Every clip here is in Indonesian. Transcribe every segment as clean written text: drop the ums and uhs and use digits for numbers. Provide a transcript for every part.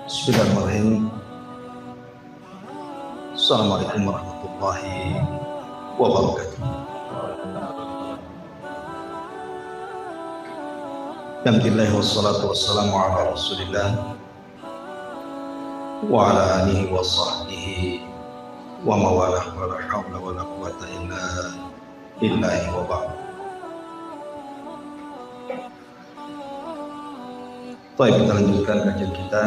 Bismillahirrahmanirrahim. Assalamualaikum warahmatullahi wabarakatuh. Alhamdulillah wassalatu wassalamu ala Rasulillah wa ala alihi wa sahbihi wa mawalah wa la hawla wa la quwwata illa billahi wa ba'd. Baik, kita lanjutkan kajian kita,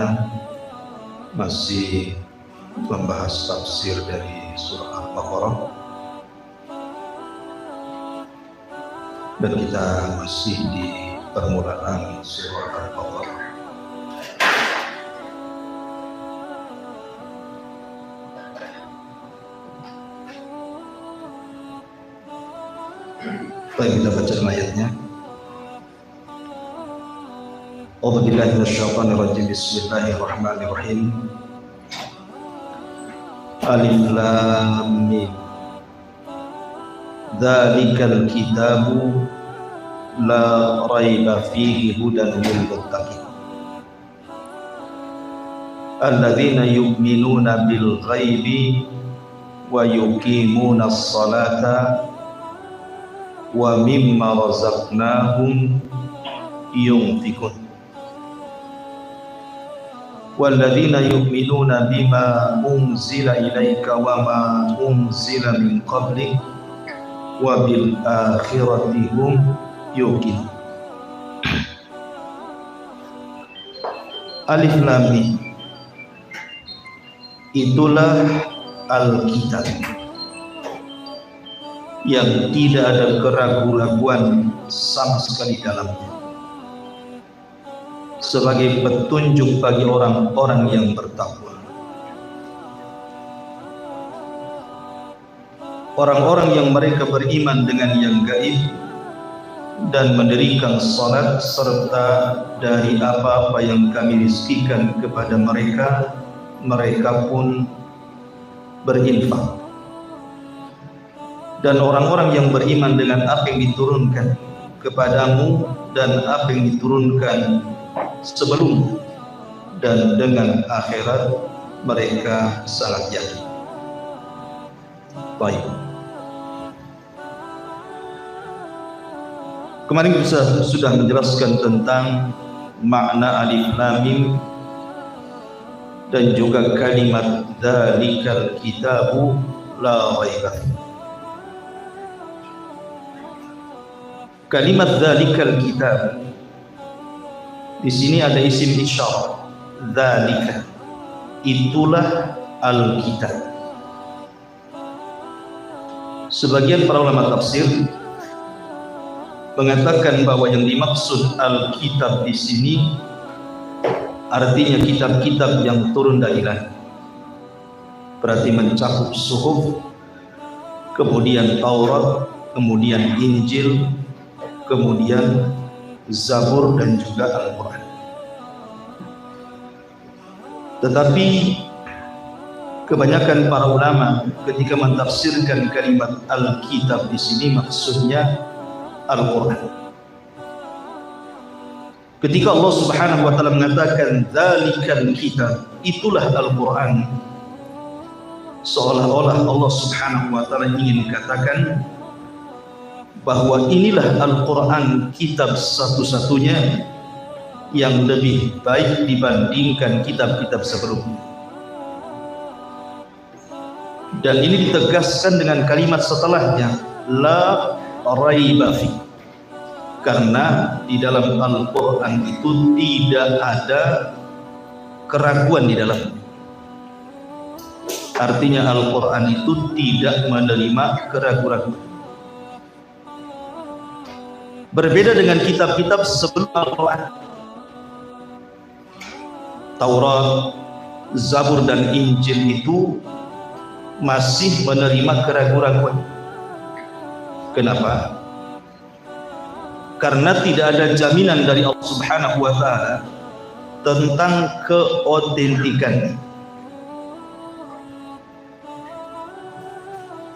masih membahas tafsir dari surah Al-Baqarah, dan kita masih di permulaan surah Al-Baqarah. Baik, kita baca ayatnya. A'udzubillahi minasyaitonirrajim. Bismillahirrahmanirrahim. Alif Lam Mim. Dzalikal kitabu la raiba fihi hudan lil muttaqin. Alladzina yu'minuna bil ghaibi wa yuqimuna as-salata wa mimma razaqnahum yunfiqun. Walladzina yu'minuna bima unzila ilaika wa ma unzila min qablik wa bil akhirati hum yuqinun. Alif Lam Mim, itulah Alkitab yang tidak ada keraguan-raguan sama sekali dalamnya, sebagai petunjuk bagi orang-orang yang bertakwa. Orang-orang yang mereka beriman dengan yang gaib dan mendirikan salat, serta dari apa-apa yang kami rizkikan kepada mereka, mereka pun berinfak. Dan orang-orang yang beriman dengan apa yang diturunkan kepadamu dan apa yang diturunkan sebelum, dan dengan akhirat mereka sangat yakin. Baik, kemarin kita sudah menjelaskan tentang makna Alif Lam Mim dan juga kalimat dzalikal kitabu la raiba. Kalimat dzalikal kitab, di sini ada isim isyarah, dzalika, itulah Alkitab. Sebagian para ulama tafsir mengatakan bahwa yang dimaksud Alkitab di sini artinya kitab-kitab yang turun dari langit. Berarti mencakup suhuf, kemudian Taurat, kemudian Injil, kemudian Zabur, dan juga Al-Quran. Tetapi kebanyakan para ulama ketika mentafsirkan kalimat Alkitab di sini maksudnya Al-Quran. Ketika Allah Subhanahu wa taala mengatakan dzalikal kitab, itulah Al-Quran, seolah-olah Allah Subhanahu wa taala ingin katakan bahwa inilah Al-Quran, kitab satu-satunya yang lebih baik dibandingkan kitab-kitab sebelumnya. Dan ini ditegaskan dengan kalimat setelahnya, la raiba fi, karena di dalam Al-Quran itu tidak ada keraguan di dalamnya. Artinya Al-Quran itu tidak menerima keraguan-raguan. Berbeda dengan kitab-kitab sebelum Al-Quran, Taurat, Zabur, dan Injil itu masih menerima keraguan-raguan. Kenapa? Karena tidak ada jaminan dari Allah Subhanahu wa taala tentang keotentikan.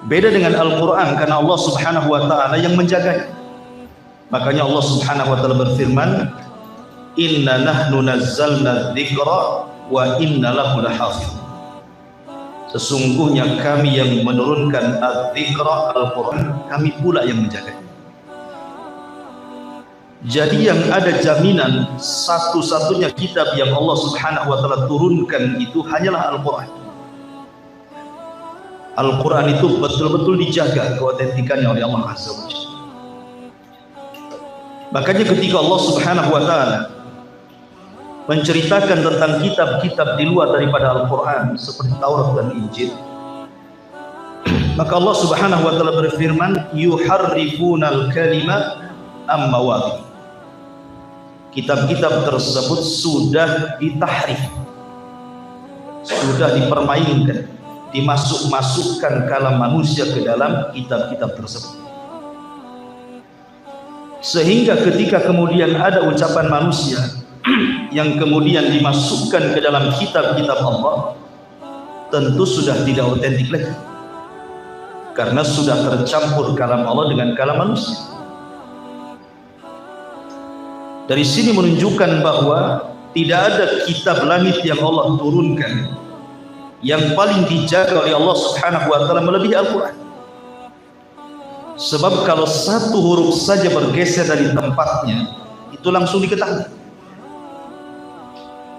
Beda dengan Al-Quran, karena Allah Subhanahu wa taala yang menjaganya. Makanya Allah Subhanahu wa taala berfirman, "Inna nahnu nazzalna dzikra wa inna lahu lahafidh. Sesungguhnya kami yang menurunkan al-dzikra, Al-Quran, kami pula yang menjaganya. Jadi yang ada jaminan satu-satunya kitab yang Allah Subhanahu wa ta'ala turunkan itu hanyalah Al-Quran. Al-Quran itu betul-betul dijaga keautentikannya oleh Allah Azza wa Jalla. Makanya ketika Allah Subhanahu wa ta'ala menceritakan tentang kitab-kitab di luar daripada Al-Quran seperti Taurat dan Injil, maka Allah Subhanahu wa ta'ala berfirman, yuharrifunal kalima am mawadhi. Kitab-kitab tersebut sudah ditahrif, sudah dipermainkan, dimasuk-masukkan kalam manusia ke dalam kitab-kitab tersebut, sehingga ketika kemudian ada ucapan manusia yang kemudian dimasukkan ke dalam kitab-kitab Allah, tentu sudah tidak otentik lagi, karena sudah tercampur kalam Allah dengan kalam manusia. Dari sini menunjukkan bahwa tidak ada kitab langit yang Allah turunkan yang paling dijaga oleh Allah Subhanahu wa ta'ala melebihi Al-Quran. Sebab kalau satu huruf saja bergeser dari tempatnya, itu langsung diketahui.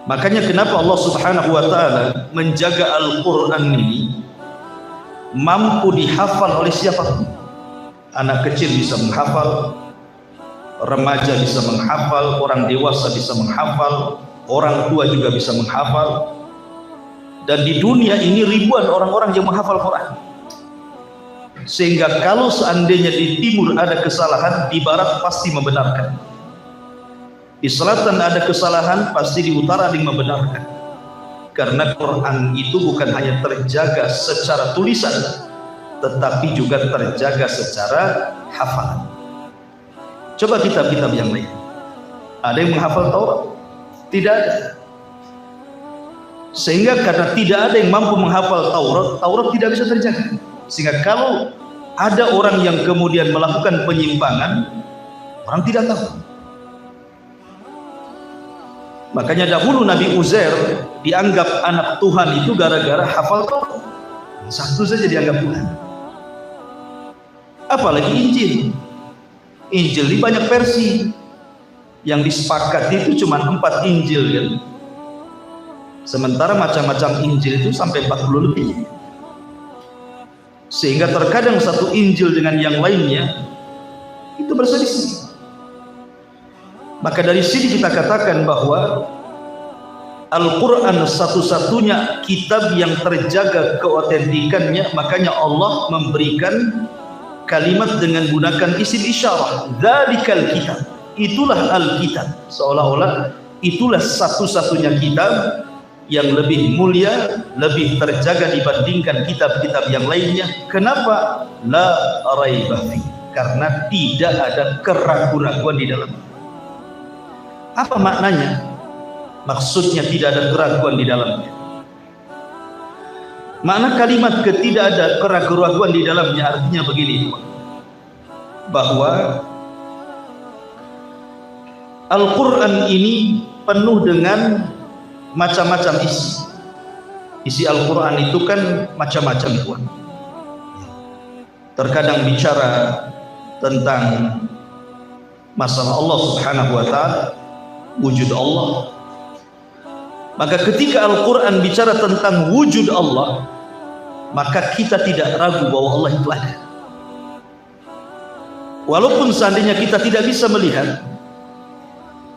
Makanya kenapa Allah Subhanahu wa ta'ala menjaga Al-Quran ini mampu dihafal oleh siapapun. Anak kecil bisa menghafal, remaja bisa menghafal, orang dewasa bisa menghafal, orang tua juga bisa menghafal. Dan di dunia ini ribuan orang-orang yang menghafal Quran, sehingga kalau seandainya di timur ada kesalahan, di barat pasti membenarkan. Di selatan ada kesalahan, pasti di utara ada yang membenarkan. Karena Quran itu bukan hanya terjaga secara tulisan, tetapi juga terjaga secara hafalan. Coba kitab-kitab yang lain, ada yang menghafal Taurat? Tidak ada. Sehingga karena tidak ada yang mampu menghafal Taurat, Taurat tidak bisa terjaga. Sehingga kalau ada orang yang kemudian melakukan penyimpangan, orang tidak tahu. Makanya dahulu Nabi Uzair dianggap anak Tuhan itu gara-gara hafal Taurat. Satu saja dianggap Tuhan. Apalagi Injil. Injil ini banyak versi. Yang disepakati itu cuma 4 Injil kan. Sementara macam-macam Injil itu sampai 40 lebih. Sehingga terkadang satu Injil dengan yang lainnya itu berselisih. Maka dari sini kita katakan bahwa Al-Quran satu-satunya kitab yang terjaga keautentikannya. Makanya Allah memberikan kalimat dengan gunakan isim isyarah, dzalikal kitab, itulah Alkitab, seolah-olah itulah satu-satunya kitab yang lebih mulia, lebih terjaga dibandingkan kitab-kitab yang lainnya. Kenapa? La raiba fi, karena tidak ada keraguan-raguan di dalamnya. Apa maknanya? Maksudnya tidak ada keraguan di dalamnya. Makna kalimat tidak ada keraguan-raguan di dalamnya artinya begini, bahwa Al-Quran ini penuh dengan macam-macam isi. Isi Al-Quran itu kan macam-macam, Tuhan. Terkadang bicara tentang masalah Allah Subhanahu wa ta'ala, wujud Allah. Maka ketika Al-Quran bicara tentang wujud Allah, maka kita tidak ragu bahwa Allah itu ada. Walaupun seandainya kita tidak bisa melihat,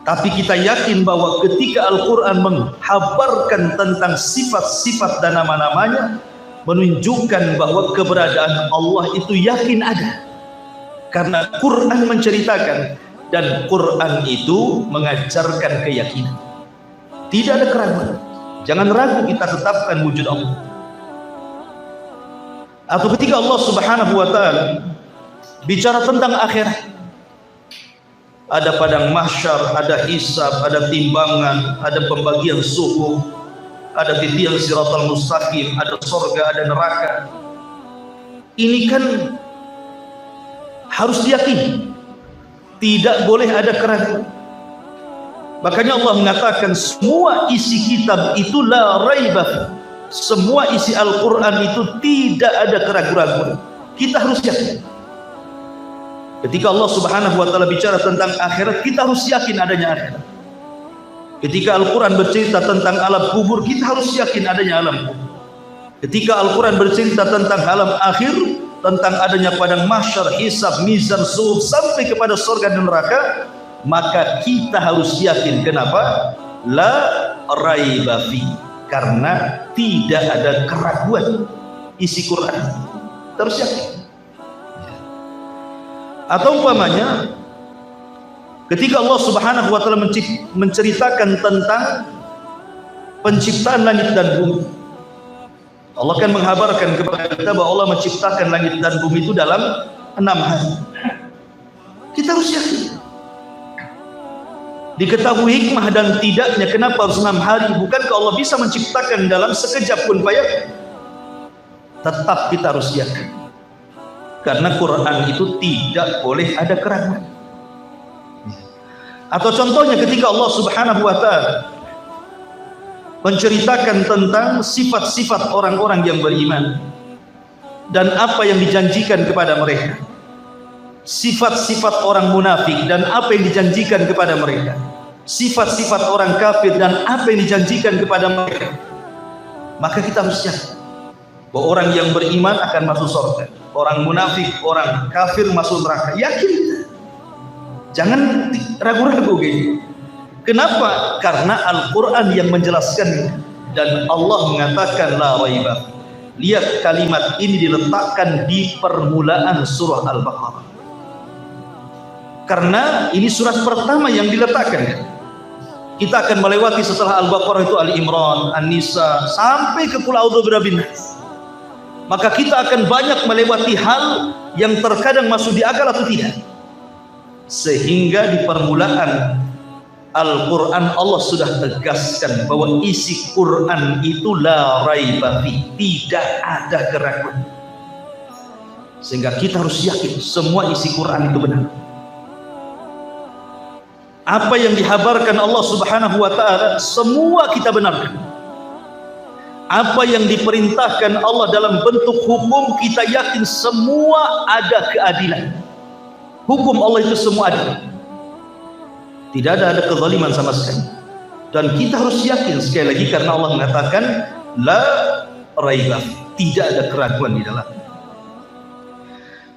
tapi kita yakin bahwa ketika Al-Quran menghabarkan tentang sifat-sifat dan nama-namanya, menunjukkan bahwa keberadaan Allah itu yakin ada. Karena Quran menceritakan, dan Quran itu mengajarkan keyakinan. Tidak ada keraguan. Jangan ragu kita tetapkan wujud Allah. Atau ketika Allah Subhanahu wa ta'ala bicara tentang akhirat, ada padang mahsyar, ada hisab, ada timbangan, ada pembagian suhuf, ada titian siratal mustaqim, ada surga, ada neraka. Ini kan harus diyakini, tidak boleh ada keraguan. Makanya Allah mengatakan semua isi kitab itu la raibah. Semua isi Al-Quran itu tidak ada keraguan-keraguan. Kita harus yakin. Ketika Allah Subhanahu wa Ta'ala bicara tentang akhirat, kita harus yakin adanya akhirat. Ketika Al-Quran bercerita tentang alam kubur, kita harus yakin adanya alam kubur. Ketika Al-Quran bercerita tentang alam akhir, tentang adanya padang mahsyar, hisab, mizan, suhub, sampai kepada surga dan neraka, maka kita harus yakin. Kenapa? La raiba fi, karena tidak ada keraguan isi Quran. Terus yakin. Atau umpamanya ketika Allah Subhanahu wa Ta'ala menceritakan tentang penciptaan langit dan bumi, Allah kan menghabarkan kepada kita bahwa Allah menciptakan langit dan bumi itu dalam 6 hari. Kita harus yakin. Diketahui hikmah dan tidaknya kenapa harus 6 hari. Bukankah Allah bisa menciptakan dalam sekejap pun payah? Tetap kita harus yakin. Karena Quran itu tidak boleh ada keraguan. Atau contohnya ketika Allah Subhanahu wa Ta'ala menceritakan tentang sifat-sifat orang-orang yang beriman dan apa yang dijanjikan kepada mereka, sifat-sifat orang munafik dan apa yang dijanjikan kepada mereka, sifat-sifat orang kafir dan apa yang dijanjikan kepada mereka, maka kita harus yakin bahwa orang yang beriman akan masuk surga, orang munafik, orang kafir masuk neraka. Yakin, jangan ragu-ragu gitu. Kenapa? Karena Al-Quran yang menjelaskan, dan Allah mengatakan la raiba. Lihat kalimat ini diletakkan di permulaan surah Al-Baqarah, karena ini surat pertama yang diletakkan. Kita akan melewati setelah Al-Baqarah itu Ali Imran, An-Nisa, sampai ke Qul a'udzu birabbin nas. Maka kita akan banyak melewati hal yang terkadang masuk di akal atau tidak, sehingga di permulaan Al-Quran Allah sudah tegaskan bahwa isi Quran itu la raiba fi, tidak ada keraguan. Sehingga kita harus yakin semua isi Quran itu benar. Apa yang dihabarkan Allah Subhanahu wa Ta'ala semua kita benarkan. Apa yang diperintahkan Allah dalam bentuk hukum, kita yakin semua ada keadilan. Hukum Allah itu semua adil. Tidak ada kezaliman sama sekali. Dan kita harus yakin sekali lagi karena Allah mengatakan la raiba, tidak ada keraguan di dalam.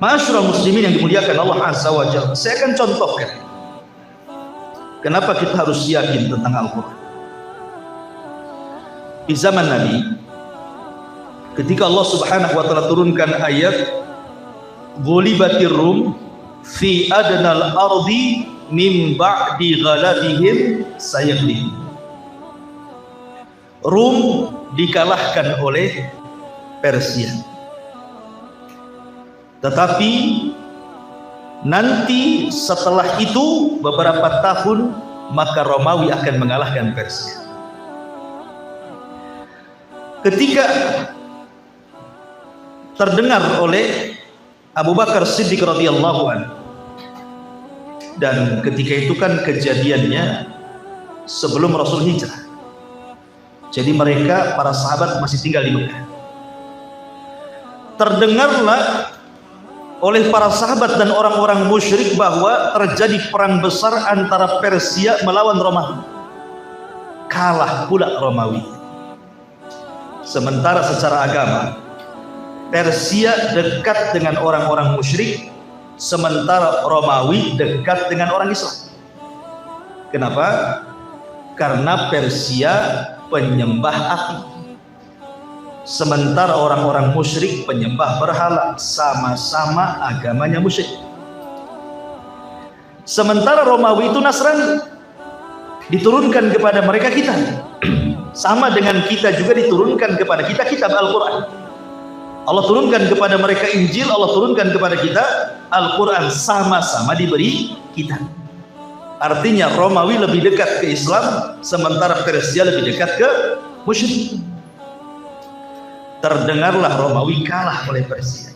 Ma'asyiral muslimin yang dimuliakan Allah Azza wa Jalla, saya akan contohkan kenapa kita harus yakin tentang Al-Quran. Di zaman Nabi, ketika Allah Subhanahu wa Ta'ala turunkan ayat ghulibatir rum fi adnal ardi min ba'di ghalabihim sayaghlibun. Rum dikalahkan oleh Persia, tetapi nanti setelah itu beberapa tahun maka Romawi akan mengalahkan Persia. Ketika terdengar oleh Abu Bakar Siddiq radhiyallahu anhu, dan ketika itu kan kejadiannya sebelum Rasul hijrah, jadi mereka para sahabat masih tinggal di Mekah. Terdengarlah oleh para sahabat dan orang-orang musyrik bahwa terjadi perang besar antara Persia melawan Romawi. Kalah pula Romawi. Sementara secara agama Persia dekat dengan orang-orang musyrik, sementara Romawi dekat dengan orang Islam. Kenapa? Karena Persia penyembah api, sementara orang-orang musyrik penyembah berhala, sama-sama agamanya musyrik. Sementara Romawi itu Nasrani, diturunkan kepada mereka kitab, sama dengan kita juga diturunkan kepada kita kitab Al-Quran. Allah turunkan kepada mereka Injil, Allah turunkan kepada kita Al-Quran, sama-sama diberi kitab. Artinya Romawi lebih dekat ke Islam, sementara Persia lebih dekat ke musyrik. Terdengarlah Romawi kalah oleh Persia,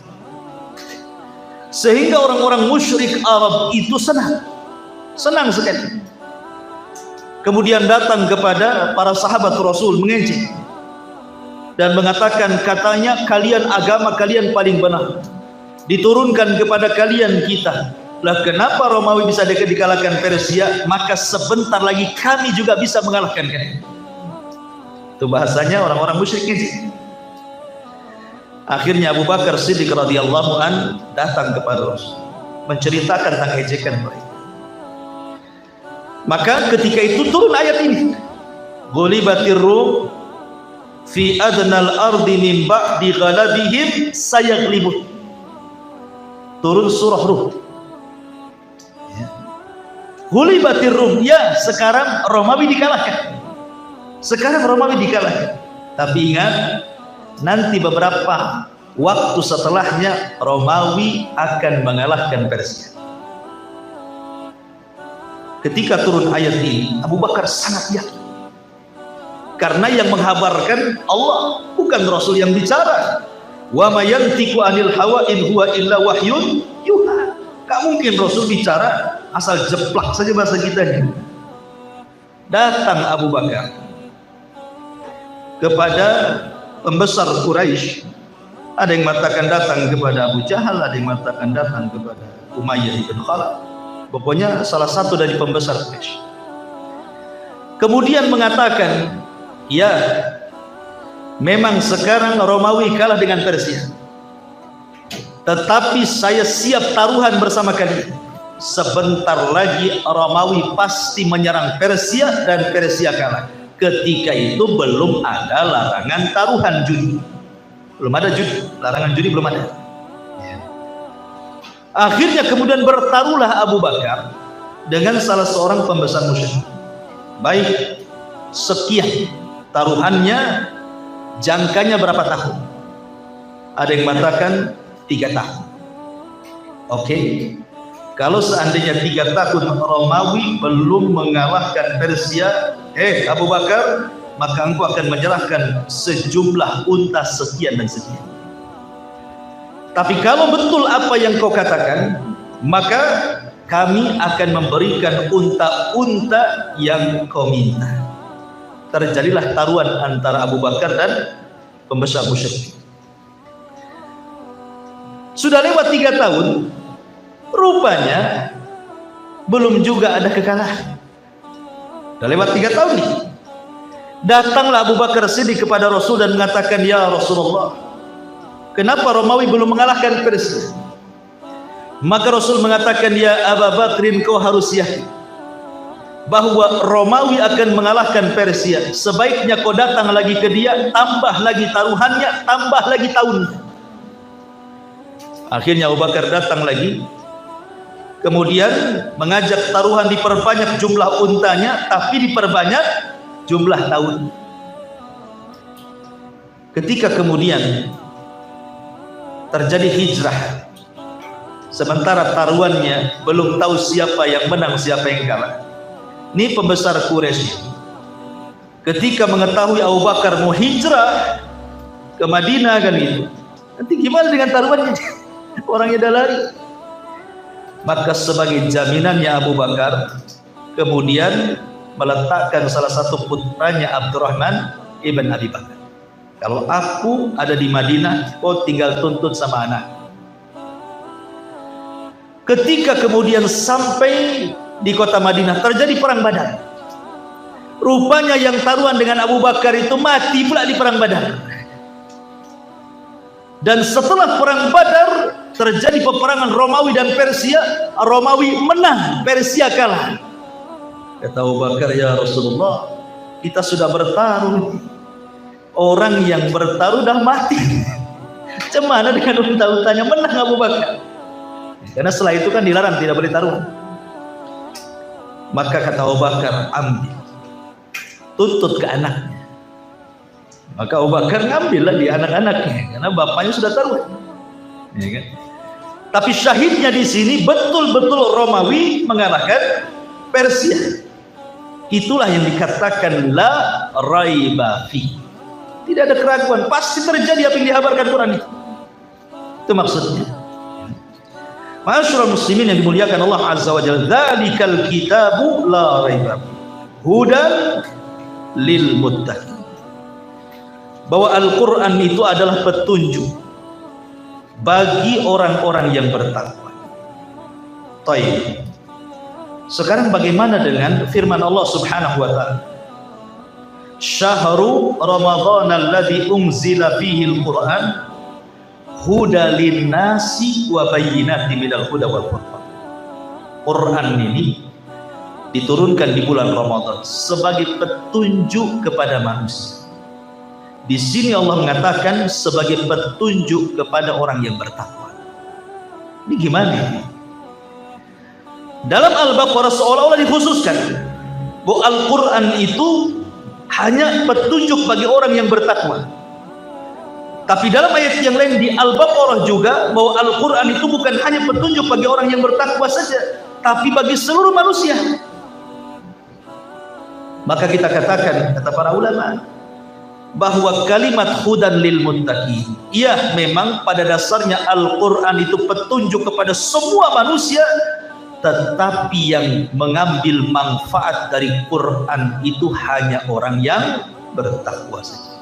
sehingga orang-orang musyrik Arab itu senang sekali. kemudian datang kepada para sahabat Rasul mengejek dan mengatakan, katanya kalian agama kalian paling benar, diturunkan kepada kalian kita. Lah kenapa Romawi bisa dikalahkan Persia, maka sebentar lagi kami juga bisa mengalahkan kalian. Itu bahasanya orang-orang musyrik ini. Akhirnya Abu Bakar Siddiq radhiyallahu an datang kepada Rasul menceritakan tentang ejekan mereka. Maka ketika itu turun ayat ini, ghulibatir rum fi adnal ardi min ba'di ghalabihim sayaglibun. Turun surah Rum. Ghulibatir rum, ya sekarang Romawi dikalahkan. Sekarang Romawi dikalahkan. Tapi ingat, nanti beberapa waktu setelahnya Romawi akan mengalahkan Persia. Ketika turun ayat ini, Abu Bakar sangat yakin, karena yang menghabarkan Allah, bukan Rasul yang bicara. Wa ma yantiqu anil hawa in huwa illa wahyun yuha. Gak mungkin Rasul bicara asal jeplak saja bahasa kita. Datang Abu Bakar kepada pembesar Quraisy. Ada yang mengatakan datang kepada Abu Jahal, ada yang mengatakan datang kepada Umayyah bin Khalaf. Pokoknya salah satu dari pembesar Quraisy. Kemudian mengatakan, ya, memang sekarang Romawi kalah dengan Persia, tetapi saya siap taruhan bersama kalian. Sebentar lagi Romawi pasti menyerang Persia dan Persia kalah. Ketika itu belum ada larangan taruhan judi. Belum ada judi, larangan judi belum ada. Akhirnya kemudian bertaruhlah Abu Bakar dengan salah seorang pembesar musyrik. Baik, sekian taruhannya, jangkanya berapa tahun? Ada yang mengatakan 3 tahun. Oke, kalau seandainya 3 tahun Romawi belum mengalahkan Persia, Abu Bakar, maka engkau akan menyerahkan sejumlah unta sekian dan sekian. Tapi kalau betul apa yang kau katakan, maka kami akan memberikan unta-unta yang kau minta. Terjadilah taruhan antara Abu Bakar dan pembesar musyrik. Sudah lewat 3 tahun, rupanya belum juga ada kekalahan. Sudah lewat 3 tahun nih. Datanglah Abu Bakar Siddiq kepada Rasul dan mengatakan, ya Rasulullah, kenapa Romawi belum mengalahkan Persia? Maka Rasul mengatakan, ya Abu Bakrin, kau harus yakin bahwa Romawi akan mengalahkan Persia. Sebaiknya kau datang lagi ke dia, tambah lagi taruhannya, tambah lagi tahunnya. Akhirnya Abu Bakar datang lagi, kemudian mengajak taruhan diperbanyak jumlah untanya, tapi diperbanyak jumlah tahun. Ketika kemudian terjadi hijrah, sementara taruhannya belum tahu siapa yang menang, siapa yang kalah. Ini pembesar Quraisy ketika mengetahui Abu Bakar mau hijrah ke Madinah kan gitu, nanti gimana dengan taruhannya? Orangnya dah lari. Maka sebagai jaminannya Abu Bakar kemudian meletakkan salah satu putranya Abdurrahman ibn Abi Bakar. Kalau aku ada di Madinah, kau tinggal tuntut sama anak. Ketika kemudian sampai di kota Madinah, terjadi perang Badar. Rupanya yang taruhan dengan Abu Bakar itu mati pula di perang Badar. Dan setelah perang Badar terjadi peperangan Romawi dan Persia. Romawi menang, Persia kalah. Kata Abu Bakar, ya Rasulullah, kita sudah bertaruh. Orang yang bertaruh dah mati. Cemana dengan unta-untanya menang Abu Bakar? Karena setelah itu kan dilarang, tidak boleh taruhan. Maka kata Abu Bakar, ambil, tuntut ke anaknya. Maka Abu Bakar ngambillah di anak-anaknya, karena bapaknya sudah taruhan. Ya kan? Tapi syahidnya di sini betul-betul Romawi mengalahkan Persia. Itulah yang dikatakan la raiba fi. Tidak ada keraguan, pasti terjadi apa yang dihabarkan Quran itu. Itu maksudnya. Ma'asyiral muslimin yang dimuliakan Allah Azza wa Jalla, dzalikal kitabu la raiba fi. hudan lil muttaqin. Bahwa Al-Quran itu adalah petunjuk bagi orang-orang yang bertakwa. Taib. Sekarang bagaimana dengan firman Allah Subhanahu wa taala? Syahru Ramadhan alladzi unzila fihi al-Quran huda lin-nasi wa bayyinatin minal huda wal furqan. Quran ini diturunkan di bulan Ramadan sebagai petunjuk kepada manusia. Di sini Allah mengatakan sebagai petunjuk kepada orang yang bertakwa. Ini gimana? Dalam Al-Baqarah seolah-olah dikhususkan bahwa Al-Quran itu hanya petunjuk bagi orang yang bertakwa. Tapi dalam ayat yang lain di Al-Baqarah juga bahwa Al-Quran itu bukan hanya petunjuk bagi orang yang bertakwa saja, tapi bagi seluruh manusia. Maka kita katakan, kata para ulama, bahwa kalimat hudan lil muttaqin, iya memang pada dasarnya Al-Quran itu petunjuk kepada semua manusia, tetapi yang mengambil manfaat dari Quran itu hanya orang yang bertakwa saja.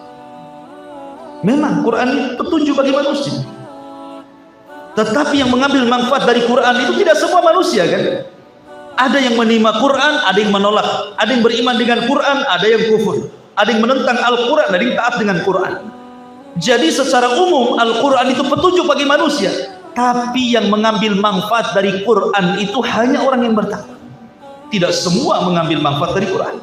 Memang Quran itu petunjuk bagi manusia, tetapi yang mengambil manfaat dari Quran itu tidak semua manusia, kan? Ada yang menerima Quran, ada yang menolak, ada yang beriman dengan Quran, ada yang kufur, ada yang menentang Al-Quran, ada yang taat dengan Quran. Jadi secara umum Al-Quran itu petunjuk bagi manusia, tapi yang mengambil manfaat dari Quran itu hanya orang yang bertakwa. Tidak semua mengambil manfaat dari Quran.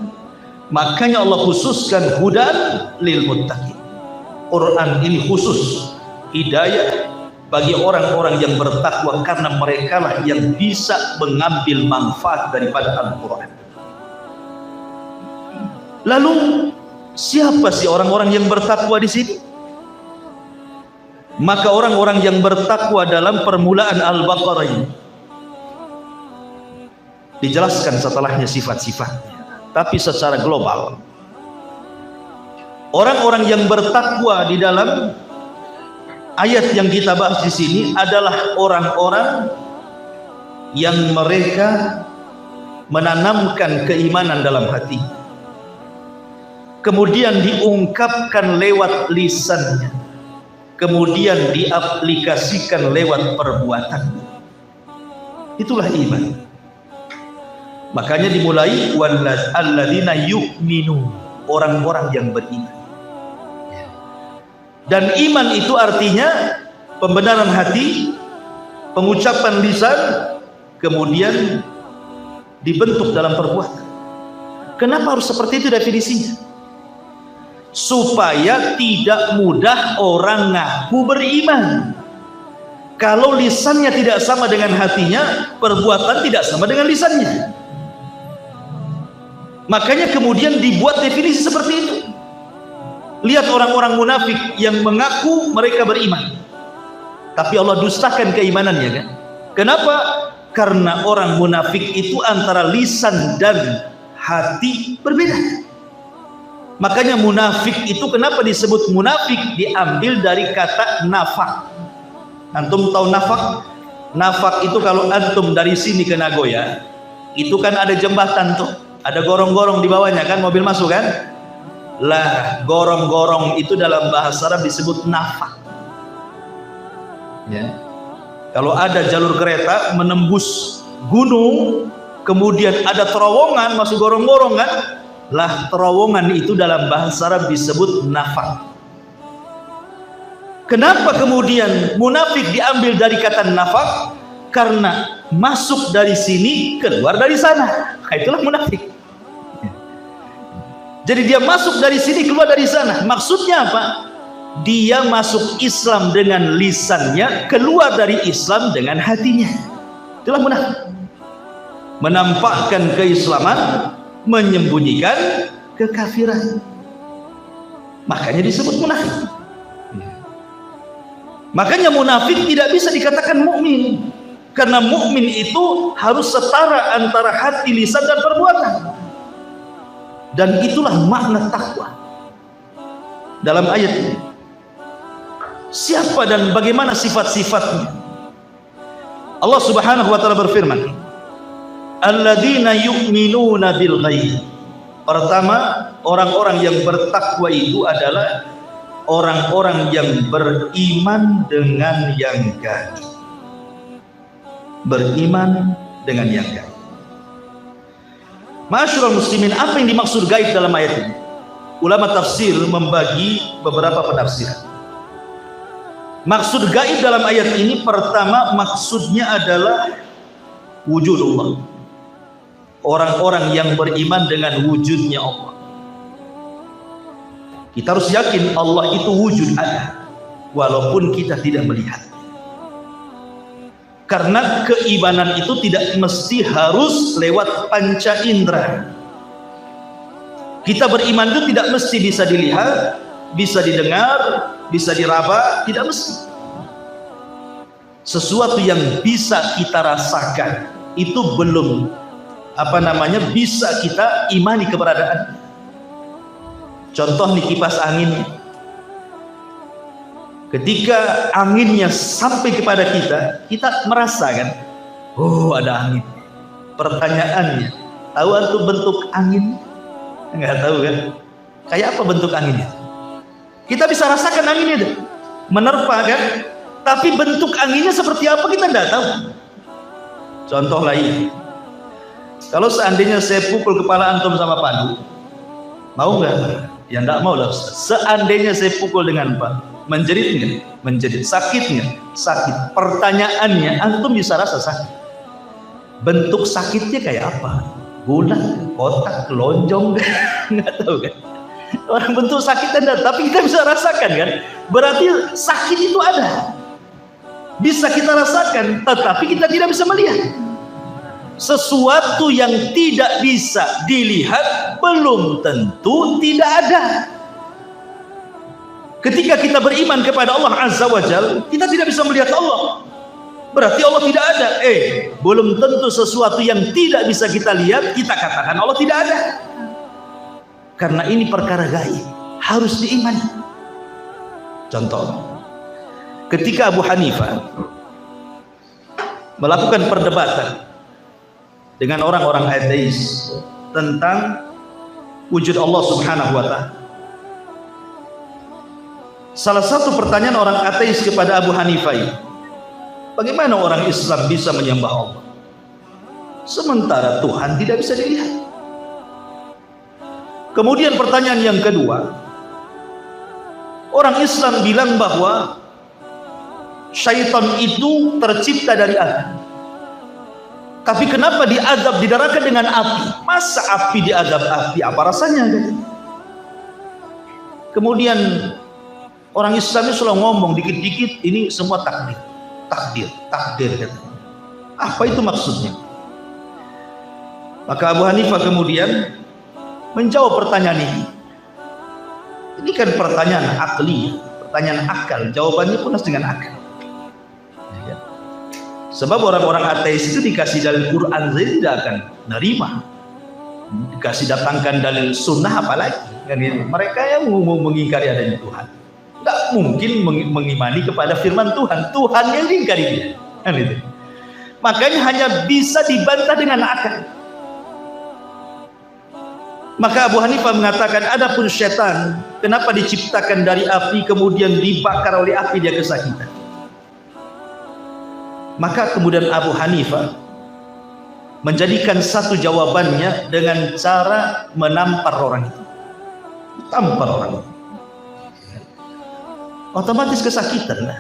Makanya Allah khususkan hudan lil muttaqin. Quran ini khusus hidayah bagi orang-orang yang bertakwa, karena merekalah yang bisa mengambil manfaat daripada Al-Quran. Lalu siapa sih orang-orang yang bertakwa di sini? Maka orang-orang yang bertakwa dalam permulaan Al-Baqarah ini dijelaskan setelahnya sifat-sifatnya, tapi secara global. Orang-orang yang bertakwa di dalam ayat yang kita bahas di sini adalah orang-orang yang mereka menanamkan keimanan dalam hati, kemudian diungkapkan lewat lisannya, kemudian diaplikasikan lewat perbuatan. Itulah iman. Makanya dimulai walladzina yu'minun, orang-orang yang beriman. Dan iman itu artinya pembenaran hati, pengucapan lisan, kemudian dibentuk dalam perbuatan. Kenapa harus seperti itu definisinya? Supaya tidak mudah orang ngaku beriman. Kalau lisannya tidak sama dengan hatinya, perbuatan tidak sama dengan lisannya. Makanya kemudian dibuat definisi seperti itu. Lihat orang-orang munafik yang mengaku mereka beriman, tapi Allah dustakan keimanannya, kan? Kenapa? Karena orang munafik itu antara lisan dan hati berbeda. Makanya munafik itu kenapa disebut munafik? Diambil dari kata nafak. Antum tahu nafak? Nafak itu kalau antum dari sini ke Nagoya, itu kan ada jembatan tuh, ada gorong-gorong di bawahnya, kan mobil masuk, kan? Lah, gorong-gorong itu dalam bahasa Arab disebut nafak. Ya. Kalau ada jalur kereta menembus gunung, kemudian ada terowongan masuk gorong-gorong, kan? Lah, terowongan itu dalam bahasa Arab disebut nafak. Kenapa kemudian munafik diambil dari kata nafak? Karena masuk dari sini, keluar dari sana. Nah, itulah munafik. Jadi dia masuk dari sini, keluar dari sana. Maksudnya apa? Dia masuk Islam dengan lisannya, keluar dari Islam dengan hatinya. Itulah munafik. Menampakkan keislaman, menyembunyikan kekafiran. Makanya disebut munafik. Makanya munafik tidak bisa dikatakan mukmin, karena mukmin itu harus setara antara hati, lisan dan perbuatan. Dan itulah makna takwa dalam ayat ini. Siapa dan bagaimana sifat-sifatnya? Allah Subhanahu wa taala berfirman, alladzina yu'minuna bil ghaib. Pertama, orang-orang yang bertakwa itu adalah orang-orang yang beriman dengan yang gaib. Beriman dengan yang gaib. Ma'asyiral muslimin, apa yang dimaksud gaib dalam ayat ini? Ulama tafsir membagi beberapa penafsiran. Maksud gaib dalam ayat ini, pertama maksudnya adalah wujudullah. Orang-orang yang beriman dengan wujudnya Allah. Kita harus yakin Allah itu wujud ada, walaupun kita tidak melihat. Karena keimanan itu tidak mesti harus lewat panca indera. Kita beriman itu tidak mesti bisa dilihat, bisa didengar, bisa diraba, tidak mesti. Sesuatu yang bisa kita rasakan itu belum bisa kita imani keberadaan. Contoh nih kipas angin. Ketika anginnya sampai kepada kita merasakan, oh ada angin. Pertanyaannya, tahu antum bentuk angin? Enggak tahu kan? Kayak apa bentuk anginnya? Kita bisa rasakan anginnya itu, menerpa kan? Tapi bentuk anginnya seperti apa kita tidak tahu. Contoh lain, kalau seandainya saya pukul kepala antum sama padu, mau nggak? Ya enggak mau lah Ustaz. Seandainya saya pukul dengan padu, menjerit nggak? Menjerit. Sakit nggak? Sakit. Pertanyaannya, antum bisa rasa sakit. Bentuk sakitnya kayak apa? Bulat, kotak, lonjong, nggak tahu kan? Orang bentuk sakit ada, tapi kita bisa rasakan kan? Berarti sakit itu ada. Bisa kita rasakan, tetapi kita tidak bisa melihat. Sesuatu yang tidak bisa dilihat belum tentu tidak ada. Ketika kita beriman kepada Allah Azza wa Jalla, kita tidak bisa melihat Allah, berarti Allah tidak ada. Belum tentu sesuatu yang tidak bisa kita lihat kita katakan Allah tidak ada. Karena ini perkara gaib, harus diimani. Contoh, ketika Abu Hanifah melakukan perdebatan dengan orang-orang ateis tentang wujud Allah Subhanahu wa ta'ala, salah satu pertanyaan orang ateis kepada Abu Hanifah ini, bagaimana orang Islam bisa menyembah Allah sementara Tuhan tidak bisa dilihat? Kemudian pertanyaan yang kedua, orang Islam bilang bahwa syaitan itu tercipta dari Adam. Tapi kenapa diazab di neraka dengan api? Masa api diazab api? Apa rasanya? Kemudian orang Islam itu selalu ngomong dikit-dikit, ini semua takdir. Apa itu maksudnya? Maka Abu Hanifah kemudian menjawab pertanyaan ini. Ini kan pertanyaan akli, pertanyaan akal. Jawabannya pun harus dengan akal. Sebab orang-orang ateis itu dikasih dalil Quran saja tidak akan nerima. Dikasih datangkan dalil sunnah apalagi. Kan gitu. Mereka yang mau mengingkari adanya Tuhan, tidak mungkin mengimani kepada firman Tuhan. Tuhan yang diingkari dia. Kan gitu. Makanya hanya bisa dibantah dengan akal. Maka Abu Hanifah mengatakan, adapun setan, kenapa diciptakan dari api kemudian dibakar oleh api dia kesakitan? Maka kemudian Abu Hanifah menjadikan satu jawabannya dengan cara menampar orang itu. Tampar orang itu. Otomatis kesakitan.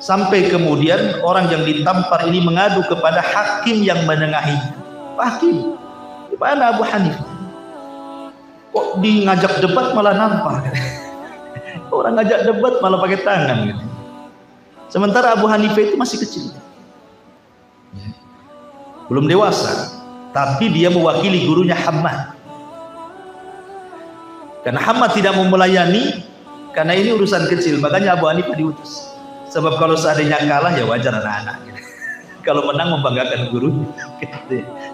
Sampai kemudian orang yang ditampar ini mengadu kepada hakim yang menengahi. Hakim, gimana Abu Hanifah? Kok di ngajak debat malah nampar? Orang ngajak debat malah pakai tangan gitu. Sementara Abu Hanifah itu masih kecil, belum dewasa, tapi dia mewakili gurunya Hammad. Karena Hammad tidak mau melayani, karena ini urusan kecil, makanya Abu Hanifah diutus. Sebab kalau seandainya kalah ya wajar anak-anak. Kalau menang membanggakan gurunya,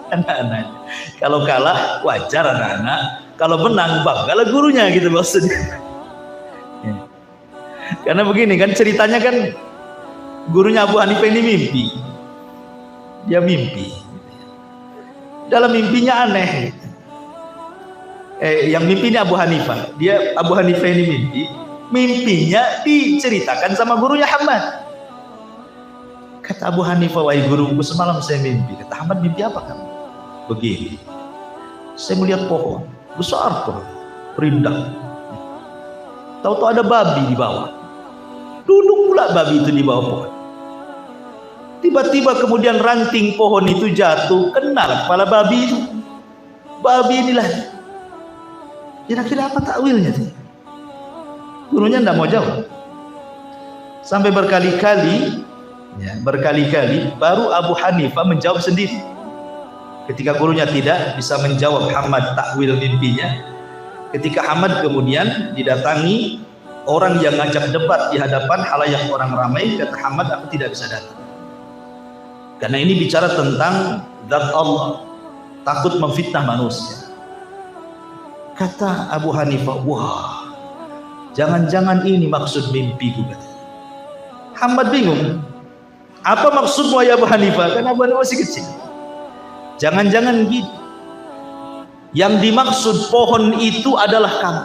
anak-anak. Kalau kalah wajar anak-anak. Kalau menang banggalah gurunya, gitu maksudnya. Karena begini kan ceritanya kan. Gurunya Abu Hanifah ini mimpi. Dia mimpi. Dalam mimpinya aneh. Yang mimpi ini Abu Hanifah. Abu Hanifah ini mimpinya diceritakan sama gurunya Hamad. Kata Abu Hanifah, wahai guruku, semalam saya mimpi. Kata Hamad, mimpi apa kamu? Begini, saya melihat pohon besar tuh, rindang. Tahu-tahu ada babi di bawah. Duduk pula babi itu di bawah pohon. Tiba-tiba kemudian ranting pohon itu jatuh, kena kepala babi itu. Babi inilah. Kira-kira apa takwilnya? Gurunya tidak mau jawab. Sampai berkali-kali baru Abu Hanifah menjawab sendiri. Ketika gurunya tidak bisa menjawab Hamad takwil mimpinya, ketika Hamad kemudian didatangi orang yang ngajak debat di hadapan halayak orang ramai, kata Hamad, aku tidak bisa datang karena ini bicara tentang zat Allah, takut memfitnah manusia. Kata Abu Hanifah, wah, jangan-jangan ini maksud mimpiku. Hamad bingung, apa maksudmu ya Abu Hanifah? Karena Abu Hanifah masih kecil. Jangan-jangan gitu, yang dimaksud pohon itu adalah kamu,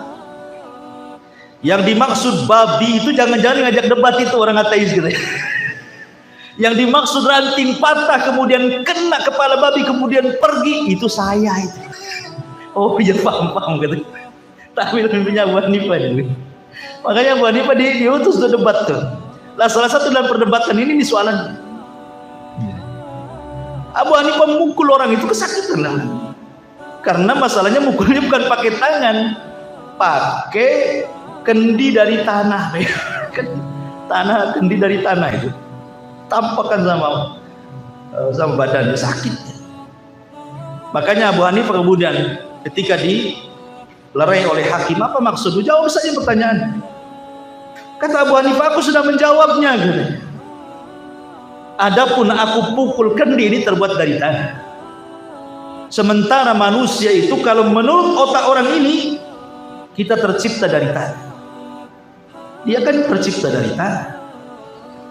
yang dimaksud babi itu jangan-jangan ngajak debat itu orang ateis gitu. Yang dimaksud ranting patah kemudian kena kepala babi kemudian pergi, itu saya itu. Oh iya, paham gitu. Takwil mimpinya Abu Hanifah itu. Makanya Abu Hanifah diutus untuk debat tuh. Lah salah satu dalam perdebatan ini soalan. Abu Hanifah memukul orang itu kesakitan lah. Karena masalahnya mukulnya bukan pakai tangan, pakai kendi dari tanah. Kendi dari tanah itu. Tampakkan sama badannya, sakit. Makanya Abu Hanifah kemudian ketika dilerai oleh hakim, apa maksudmu? Jawab saja pertanyaan. Kata Abu Hanifah, aku sudah menjawabnya. Gitu. Adapun aku pukul kendi ini terbuat dari tanah. Sementara manusia itu kalau menurut otak orang ini, kita tercipta dari tanah. Dia kan tercipta dari tanah.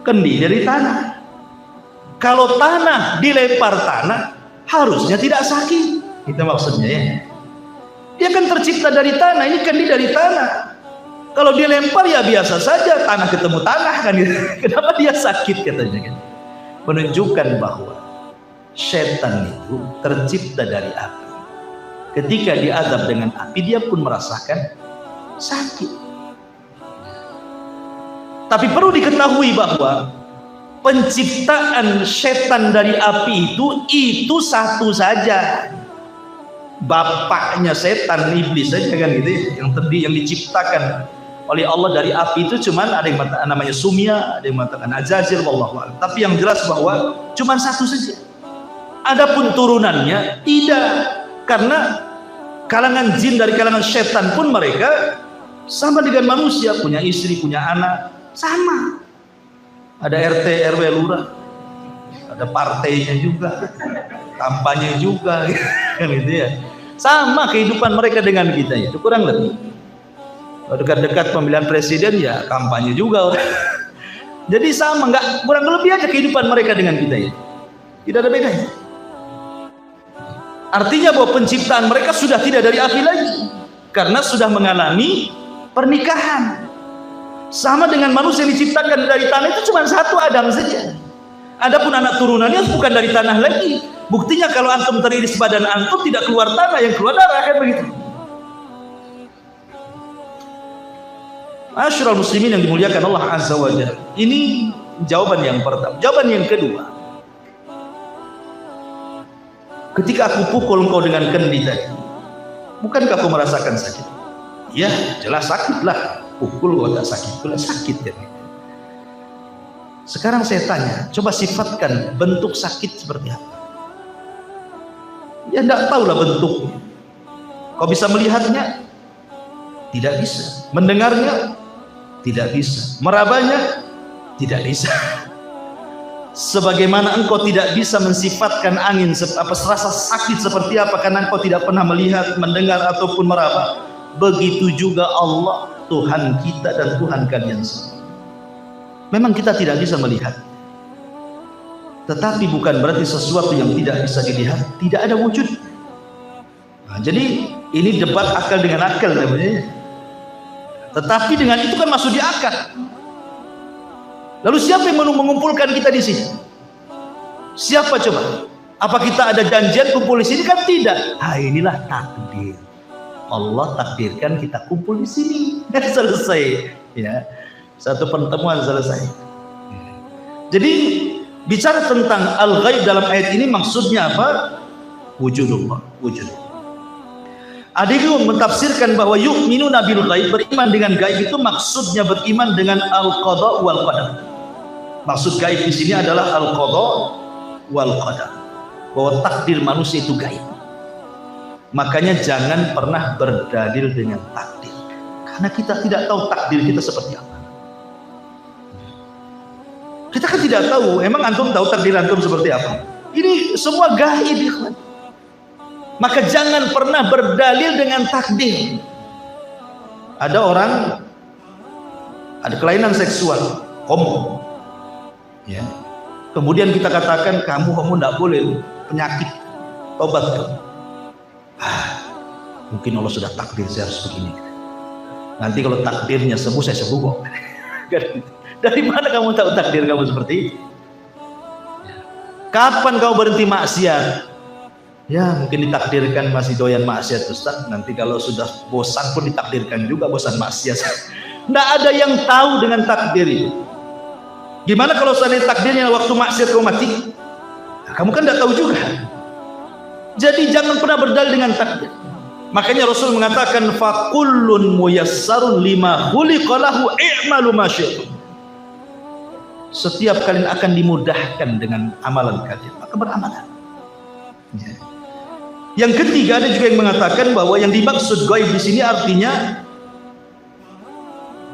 Kendi dari tanah. Kalau tanah dilempar tanah, harusnya tidak sakit. Itu maksudnya ya. Dia kan tercipta dari tanah, ini kendi dari tanah. Kalau dilempar ya biasa saja, tanah ketemu tanah kan. Kenapa dia sakit katanya kan? Menunjukkan bahwa setan itu tercipta dari api. Ketika diazab dengan api, dia pun merasakan sakit. Tapi perlu diketahui bahwa penciptaan setan dari api itu satu saja. Bapaknya setan, iblis saja kan gitu ya. Yang diciptakan oleh Allah dari api itu cuman ada yang namanya Sumya, ada yang mengatakan Azazil, wallahu a'lam. Tapi yang jelas bahwa cuman satu saja. Adapun turunannya tidak, karena kalangan jin dari kalangan setan pun mereka sama dengan manusia, punya istri, punya anak, sama. Ada RT, RW, lurah, ada partainya juga, kampanye juga, kan gitu ya. Sama kehidupan mereka dengan kita itu kurang lebih. Dekat-dekat pemilihan presiden ya kampanye juga. Jadi sama, nggak kurang lebih aja kehidupan mereka dengan kita ya. Tidak ada bedanya. Artinya bahwa penciptaan mereka sudah tidak dari api lagi, karena sudah mengalami pernikahan. Sama dengan manusia yang diciptakan dari tanah itu cuma satu, Adam saja. Adapun anak turunannya bukan dari tanah lagi. Buktinya kalau antum teriris badan antum tidak keluar tanah, yang keluar darah kan begitu. Asyrul muslimin yang dimuliakan Allah Azza wa Jalla. Ini jawaban yang pertama. Jawaban yang kedua, ketika aku pukul engkau dengan kendi tadi, bukankah kau merasakan sakit? Ya, jelas sakit lah. Pukul kau tak sakit, pula sakit kan. Sekarang saya tanya, coba sifatkan bentuk sakit seperti apa? Ya tidak tahulah bentuknya. Kau bisa melihatnya? Tidak bisa. Mendengarnya? Tidak bisa. Merabanya? Tidak bisa. Sebagaimana engkau tidak bisa mensifatkan angin rasa sakit seperti apa karena engkau tidak pernah melihat, mendengar ataupun meraba, begitu juga Allah, Tuhan kita dan Tuhan kalian semua. Memang kita tidak bisa melihat, tetapi bukan berarti sesuatu yang tidak bisa dilihat tidak ada wujud. Nah, jadi Ini debat akal dengan akal namanya. Tetapi dengan itu kan masuk di akal. Lalu siapa yang mengumpulkan kita di sini? Siapa coba? Apa kita ada janjian kumpul di sini? Kan tidak. Inilah takdir. Allah takdirkan kita kumpul di sini. Selesai. Ya, satu pertemuan selesai. Jadi bicara tentang al-ghaib dalam ayat ini maksudnya apa? Wujudullah, wujud. Ada yang mentafsirkan bahwa yu'minuna bil ghaib, beriman dengan gaib itu maksudnya beriman dengan al-qada wal qadar. Maksud gaib di sini adalah al-qada wal qadar. Bahwa takdir manusia itu gaib. Makanya jangan pernah berdalil dengan takdir. Karena kita tidak tahu takdir kita seperti apa. Kita kan tidak tahu. Emang antum tahu takdir antum seperti apa? Ini semua gaib, ikhwan. Maka jangan pernah berdalil dengan takdir. Ada orang ada kelainan seksual, homo. Ya. Kemudian kita katakan kamu homo tidak boleh, penyakit, tobat kamu. Mungkin Allah sudah takdir saya harus begini. Nanti kalau takdirnya sembuh saya sembuh kok. Dari mana kamu tahu takdir kamu seperti itu? Kapan kamu berhenti maksiat? Ya mungkin ditakdirkan masih doyan maksiat Ustaz. Nanti kalau sudah bosan pun ditakdirkan juga bosan maksiat. Tidak ada yang tahu dengan takdir itu. Gimana kalau seandainya takdirnya waktu maksiat kamu mati? Nah, kamu kan tidak tahu juga. Jadi jangan pernah berdalil dengan takdir. Makanya Rasul mengatakan fakullun muyassarun lima khuliqa lahu i'malu ma syi'tum. Setiap kalian akan dimudahkan dengan amalan kalian, maka beramallah. Ya. Yang ketiga ada juga yang mengatakan bahwa yang dimaksud gaib di sini artinya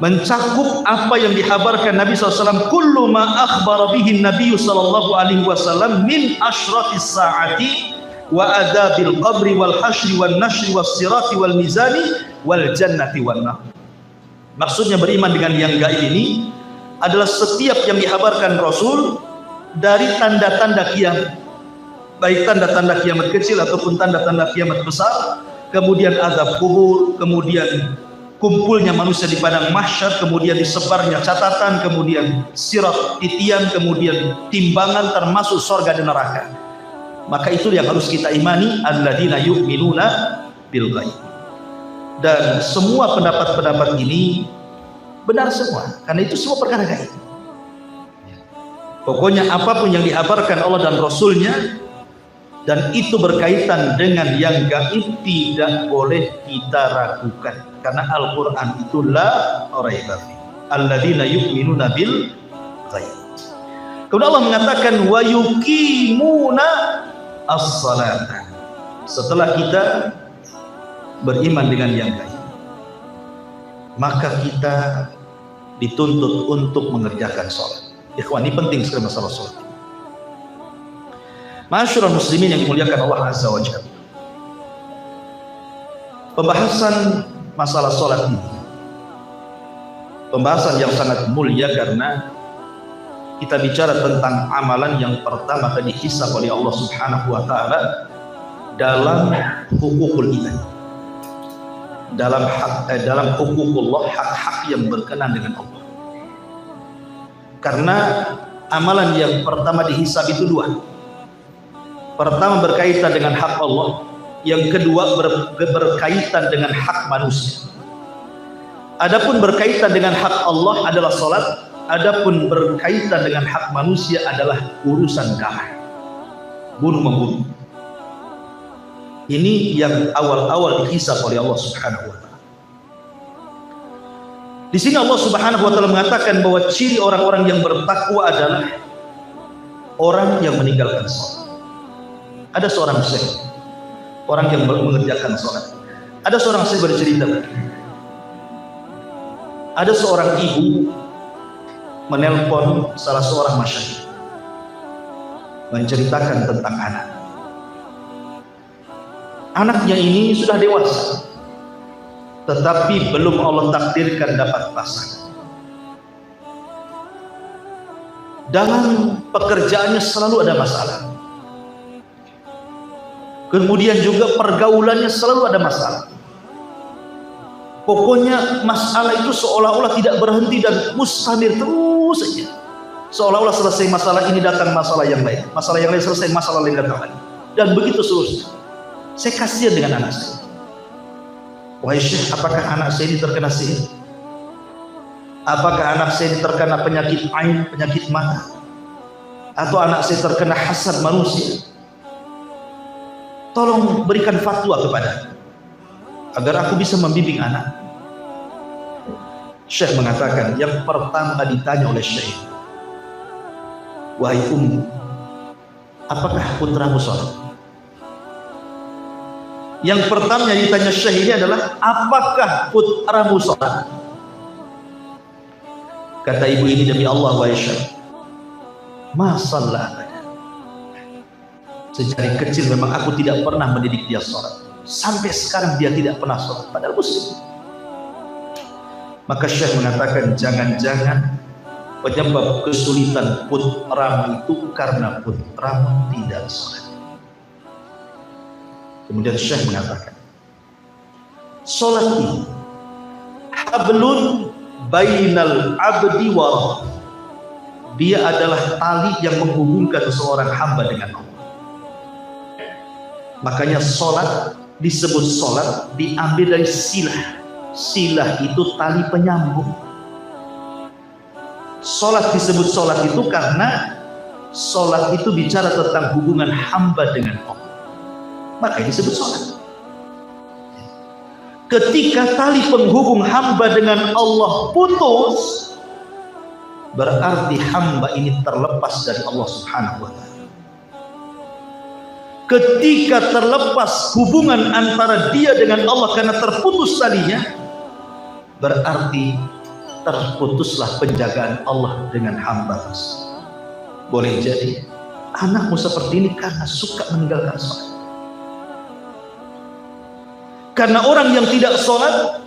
mencakup apa yang dikhabarkan Nabi SAW. Kullu ma akhbara bihi Nabi SAW min ashratis saati wa adzabil qabri wal hasyri wan nashri was sirati wal mizani wal jannati wan nar. Maksudnya beriman dengan yang gaib ini adalah setiap yang dikhabarkan Rasul dari tanda-tanda kiamat. Baik tanda-tanda kiamat kecil ataupun tanda-tanda kiamat besar, kemudian azab kubur, kemudian kumpulnya manusia di padang mahsyar, kemudian disebarnya catatan, kemudian sirat titian, kemudian timbangan termasuk surga dan neraka. Maka itu yang harus kita imani, alladzina yu'minuna bil ghaib. Dan semua pendapat-pendapat ini benar semua, karena itu semua perkara gaib. Pokoknya apapun yang dikabarkan Allah dan Rasulnya dan itu berkaitan dengan yang gaib tidak boleh kita ragukan, karena Al-Quran itu la raiba fi alladzina yu'minuna bil ghaib. Kemudian Allah mengatakan wa yuqimuna as-salata. Setelah kita beriman dengan yang gaib, maka kita dituntut untuk mengerjakan sholat. Ikhwan, ini penting sekali masalah sholat. Masyarul muslimin yang dimuliakan Allah Azza wa Jalla. Pembahasan masalah sholat ini pembahasan yang sangat mulia, karena kita bicara tentang amalan yang pertama kali dihisab oleh Allah Subhanahu wa taala dalam hukukul ibad, dalam hukukullah, hak-hak yang berkenan dengan Allah. Karena amalan yang pertama dihisab itu dua. Pertama berkaitan dengan hak Allah, yang kedua berkaitan dengan hak manusia. Adapun berkaitan dengan hak Allah adalah salat, adapun berkaitan dengan hak manusia adalah urusan darah, bunuh membunuh. Ini yang awal-awal dihisab oleh Allah Subhanahu wa taala. Di sini Allah Subhanahu wa taala mengatakan bahwa ciri orang-orang yang bertakwa adalah orang yang meninggalkan salat. Ada seorang syekh, orang yang mengerjakan sholat. Ada seorang syekh bercerita, ada seorang ibu menelpon salah seorang masyayikh menceritakan tentang anak. Anaknya ini sudah dewasa, tetapi belum Allah takdirkan dapat pasangan. Dalam pekerjaannya selalu ada masalah. Kemudian juga pergaulannya selalu ada masalah. Pokoknya masalah itu seolah-olah tidak berhenti dan mustamir terus saja. Seolah-olah selesai masalah ini datang masalah yang lain, masalah yang lain selesai masalah lain datang lagi, dan begitu seterusnya. Saya kasihan dengan anak saya. Wahai Syekh, apakah anak saya ini terkena sihir? Apakah anak saya ini terkena penyakit ain, penyakit mata? Atau anak saya terkena hasad manusia? Tolong berikan fatwa kepada agar aku bisa membimbing anak. Syekh mengatakan, yang pertama ditanya oleh Syekh, wahai ummu, apakah putramu sholat? Yang pertama yang ditanya Syekh ini adalah, apakah putramu sholat? Kata ibu ini, demi Allah wahai Syekh, ma shalah. Sejak kecil memang aku tidak pernah mendidik dia sholat. Sampai sekarang dia tidak pernah sholat, padahal muslim. Maka Syekh mengatakan, jangan-jangan penyebab kesulitan putramu itu karena putramu tidak sholat. Kemudian Syekh mengatakan, sholat ini hablun bainal abdi wa rabb. Dia adalah tali yang menghubungkan seorang hamba dengan Allah. Makanya sholat disebut sholat diambil dari silah. Silah itu tali penyambung. Sholat disebut sholat itu karena sholat itu bicara tentang hubungan hamba dengan Allah. Makanya disebut sholat. Ketika tali penghubung hamba dengan Allah putus, berarti hamba ini terlepas dari Allah Subhanahu wa Ta'ala. Ketika terlepas hubungan antara dia dengan Allah karena terputus talinya, berarti terputuslah penjagaan Allah dengan hamba. Boleh jadi anakmu seperti ini karena suka meninggalkan sholat. Karena orang yang tidak sholat,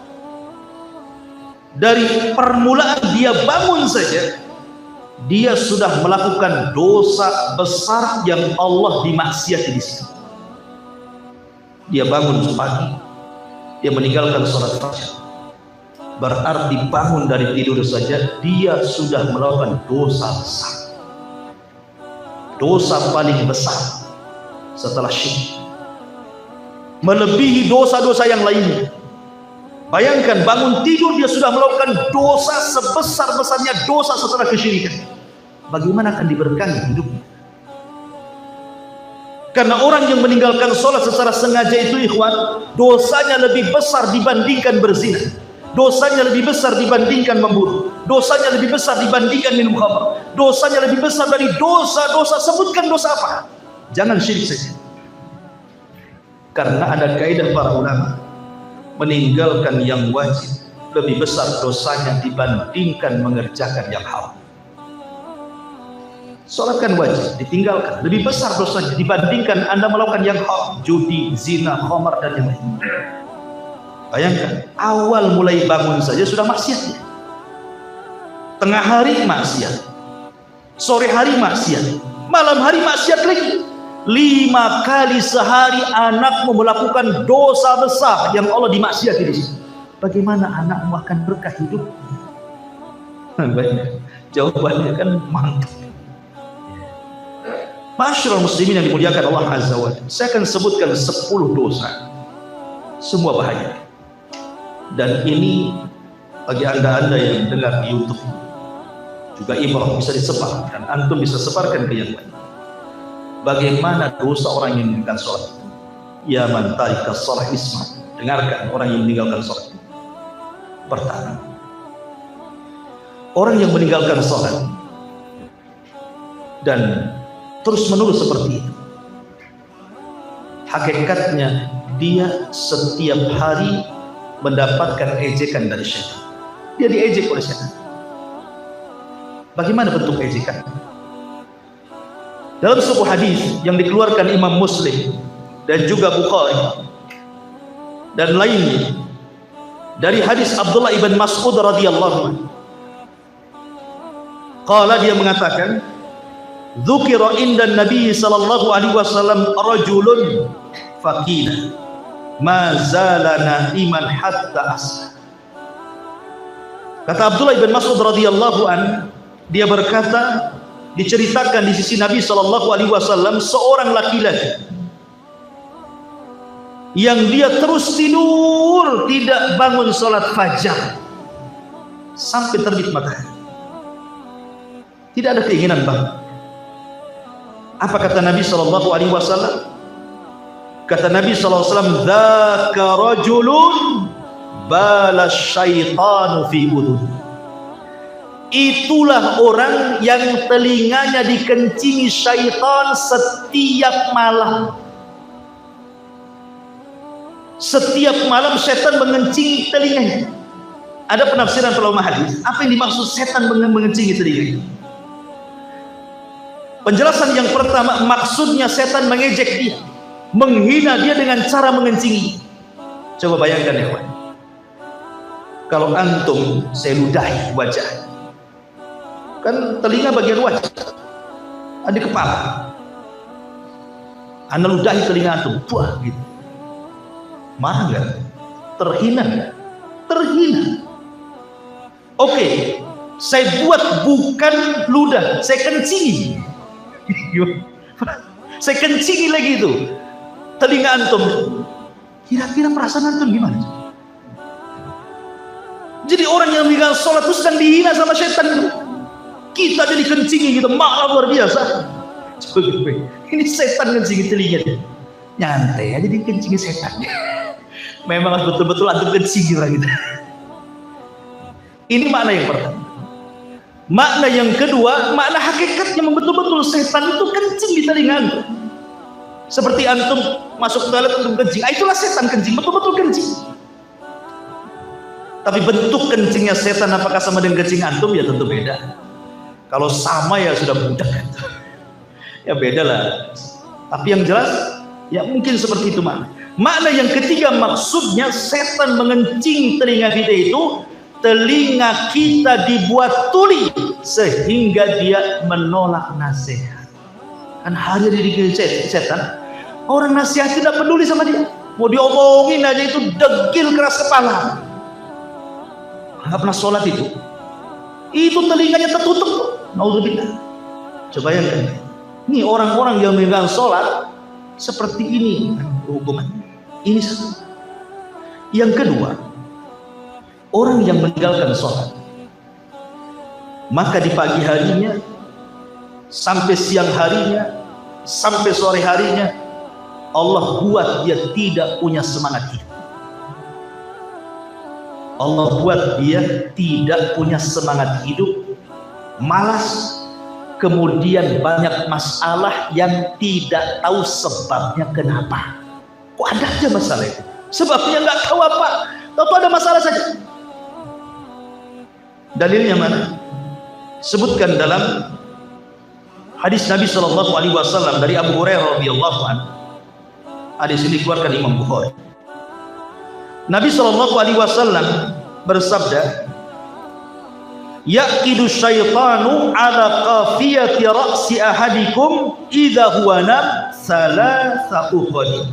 dari permulaan dia bangun saja, dia sudah melakukan dosa besar yang Allah dimaksiati di situ. Dia bangun pagi, dia meninggalkan sholat fajar, berarti bangun dari tidur saja dia sudah melakukan dosa besar. Dosa paling besar setelah syirik, melebihi dosa-dosa yang lainnya. Bayangkan bangun tidur dia sudah melakukan dosa sebesar-besarnya dosa setelah kesyirikan. Bagaimana akan diberkahi hidupnya? Karena orang yang meninggalkan sholat secara sengaja itu ikhwan, dosanya lebih besar dibandingkan berzina, dosanya lebih besar dibandingkan membunuh, dosanya lebih besar dibandingkan minum khamr, dosanya lebih besar dari dosa-dosa. Sebutkan dosa apa? Jangan syirik saja. Karena ada kaidah para ulama, meninggalkan yang wajib lebih besar dosanya dibandingkan mengerjakan yang haram. Sholat kan wajib, ditinggalkan lebih besar dosanya dibandingkan Anda melakukan yang haram, judi, zina, khamar dan yang lain. Bayangkan, awal mulai bangun saja sudah maksiat. Tengah hari maksiat, sore hari maksiat, malam hari maksiat lagi. 5 kali sehari anakmu melakukan dosa besar yang Allah dimaksiati di situ. Bagaimana anakmu akan berkah hidup? Baik, jawabannya kan mantap. Masyarul muslimin yang dimuliakan Allah Azza wa Jalla, saya akan sebutkan 10 dosa, semua bahaya. Dan ini bagi anda yang dengar di YouTube juga ibrah, bisa disebar dan antum bisa sebarkan ke yang lain. Bagaimana dosa orang yang meninggalkan sholat? Ya man tarika shalah isma. Dengarkan orang yang meninggalkan sholat. Pertama, orang yang meninggalkan sholat dan terus menerus seperti itu, hakikatnya dia setiap hari mendapatkan ejekan dari syaitan. Dia diejek oleh syaitan. Bagaimana bentuk ejekan? Dalam sebuah hadis yang dikeluarkan Imam Muslim dan juga Bukhari dan lainnya, dari hadis Abdullah ibn Mas'ud radhiyallahu anhu, qala, dia mengatakan, dzukira indan Nabi sallallahu alaihi wasallam rajulun fakina ma zalana iman hatta asbah. Kata Abdullah bin Mas'ud radhiyallahu an, dia berkata, diceritakan di sisi Nabi sallallahu alaihi wasallam seorang laki-laki yang dia terus tidur, tidak bangun salat fajar sampai terbit matahari. Tidak ada keinginan bangun. Apa kata Nabi sallallahu alaihi wasallam? Kata Nabi sallallahu alaihi wasallam, "Dzaka rajulun bala syaitanu fi udhun." Itulah orang yang telinganya dikencingi syaitan setiap malam. Setiap malam setan mengencingi telinganya. Ada penafsiran para ulama hadis, apa yang dimaksud setan mengencingi telinganya? Penjelasan yang pertama, maksudnya setan mengejek dia, menghina dia dengan cara mengencingi. Coba bayangkan ya, Pak. Kalau antum saya ludahi wajah, kan telinga bagian wajah, ada kepala, anda ludahi telinga antum, buah gitu, marah nggak? Terhina nggak? Terhina. Oke, saya buat bukan ludah, saya kencingi. Saya kencingi lagi itu telinga antum. Kira-kira perasaan antum gimana? Jadi orang yang meninggal sholat itu sedang dihina sama setan. Kita jadi kencingi gitu, marah luar biasa. Ini setan kencingi telinga. Nyantai aja dikencingi setan. Memang harus betul-betul antum kencingi orang itu. Ini makna yang pertama. Makna yang kedua, makna hakikatnya betul-betul setan itu kencing di telinga antum. Seperti antum masuk toilet antum kencing, itulah setan kencing, betul-betul kencing. Tapi bentuk kencingnya setan apakah sama dengan kencing antum? Ya tentu beda. Kalau sama ya sudah budak. Ya beda lah. Tapi yang jelas, ya mungkin seperti itu makna. Makna yang ketiga, maksudnya setan mengencing telinga kita itu, telinga kita dibuat tuli sehingga dia menolak nasihat. Kan hari ini setan, orang nasihat tidak peduli sama dia, mau diomongin aja itu degil keras kepala. Nggak pernah sholat itu telinganya tertutup. Naudzubillah. Coba bayangkan, ini orang-orang yang meninggalkan sholat seperti ini hukuman. Ini satu. Yang kedua, orang yang meninggalkan sholat, maka di pagi harinya sampai siang harinya sampai sore harinya Allah buat dia tidak punya semangat hidup. Allah buat dia tidak punya semangat hidup, malas, kemudian banyak masalah yang tidak tahu sebabnya kenapa. Kok ada aja masalah itu? Sebabnya nggak tahu apa, tahu ada masalah saja. Dalilnya mana? Sebutkan dalam hadis Nabi Shallallahu Alaihi Wasallam dari Abu Hurairah radhiyallahu anhu. Hadis ini dikeluarkan Imam Bukhari. Nabi Shallallahu Alaihi Wasallam bersabda, "Yaqidu syaitanu ala qafiyati ra'si ahadikum idza huwa nam salasa uqad.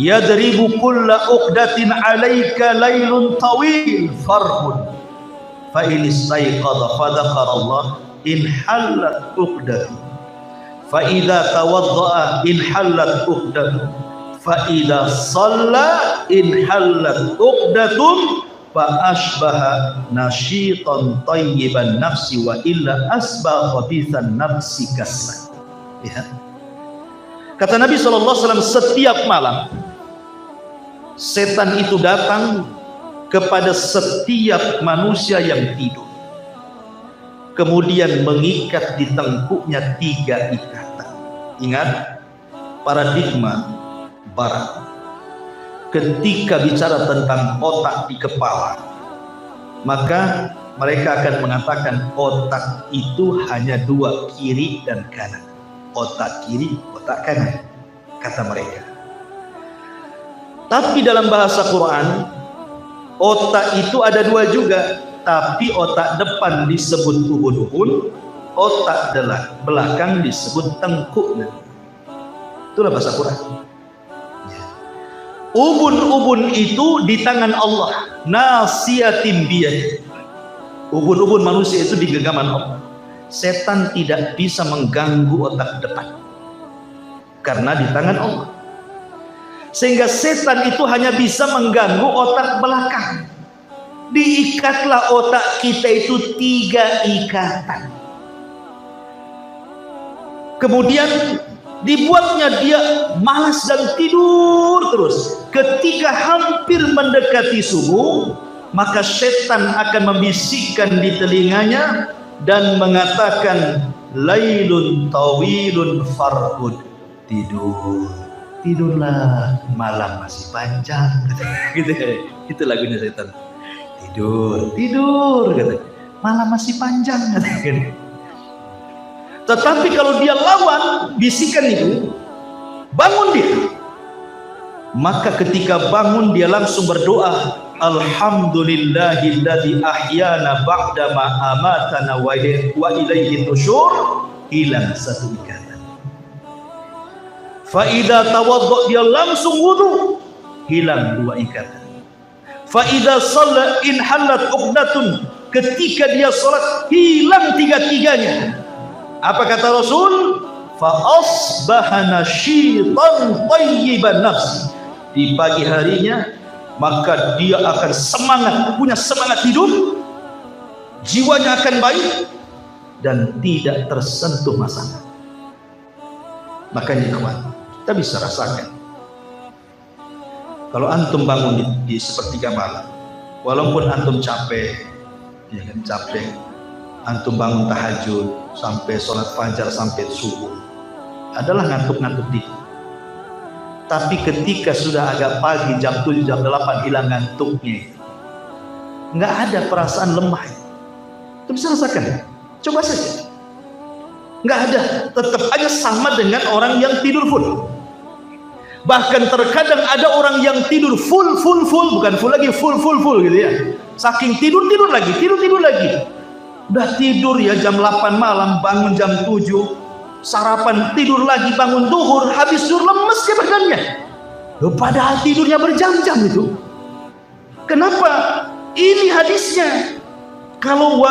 Yadribu kulla uqdatin 'alaika laylun tawil farhun. Fa in istayqadha fa dzakara Allah in hallat uqdatu. Fa idza tawadda'a in hallat uqdatu. Fa idza shalla in hallat uqdatun fa asbaha nasyitan tayyiban nafsi wa illa asbaha khabithan nafsi kaslan." Ya. Kata Nabi SAW, setiap malam setan itu datang kepada setiap manusia yang tidur, kemudian mengikat di tengkuknya 3 ikatan. Ingat paradigma barat ketika bicara tentang otak di kepala, maka mereka akan mengatakan otak itu hanya 2, kiri dan kanan. Otak kiri, otak kanan, kata mereka. Tapi dalam bahasa Quran, otak itu ada 2 juga, tapi otak depan disebut ubun-ubun, otak belakang disebut tengkuk. Itulah bahasa Quran. Ubun-ubun itu di tangan Allah, nasiyatin biyadihi. Ubun-ubun manusia itu di genggaman Allah. Setan tidak bisa mengganggu otak depan karena di tangan Allah. Sehingga setan itu hanya bisa mengganggu otak belakang. Diikatlah otak kita itu 3 ikatan. Kemudian dibuatnya dia malas dan tidur terus. Ketika hampir mendekati subuh, maka setan akan membisikkan di telinganya dan mengatakan, lailun tawilun farqud, tidurlah, malam masih panjang. Gitu. Itu lagunya setan. Tidur kata. Malam masih panjang kata. Tetapi kalau dia lawan bisikan itu, bangun dia. Maka ketika bangun dia langsung berdoa, alhamdulillahilladzi ahyana ba'da ma amatana wa ilaihi nusyur. Hilang 1 ikatan. Fa idza tawadda, dia langsung wudu, hilang 2 ikatan. Fa idza shalla in halat uqdatun, ketika dia salat hilang 3-tiganya. Apa kata Rasul? Fa asbaha nasyitan thayyiban nafs. Di pagi harinya maka dia akan semangat, punya semangat hidup, jiwanya akan baik dan tidak tersentuh masalah. Makanya kawan, kita bisa rasakan kalau antum bangun di sepertiga malam, walaupun antum capek, ya kan, antum bangun tahajud sampai sholat fajar sampai subuh, adalah ngantuk-ngantuk dikit. Tapi ketika sudah agak pagi, jam 7, jam 8 hilang ngantuknya, nggak ada perasaan lemah. Itu bisa rasakan, coba saja. Nggak ada, tetap aja sama dengan orang yang tidur full. Bahkan terkadang ada orang yang tidur full, bukan full lagi, full gitu ya. Saking tidur lagi. Udah tidur ya jam 8 malam, bangun jam 7, sarapan, tidur lagi, bangun duhur, habis tidur lemes ya badannya. Padahal tidurnya berjam-jam itu. Kenapa? Ini hadisnya. Kalau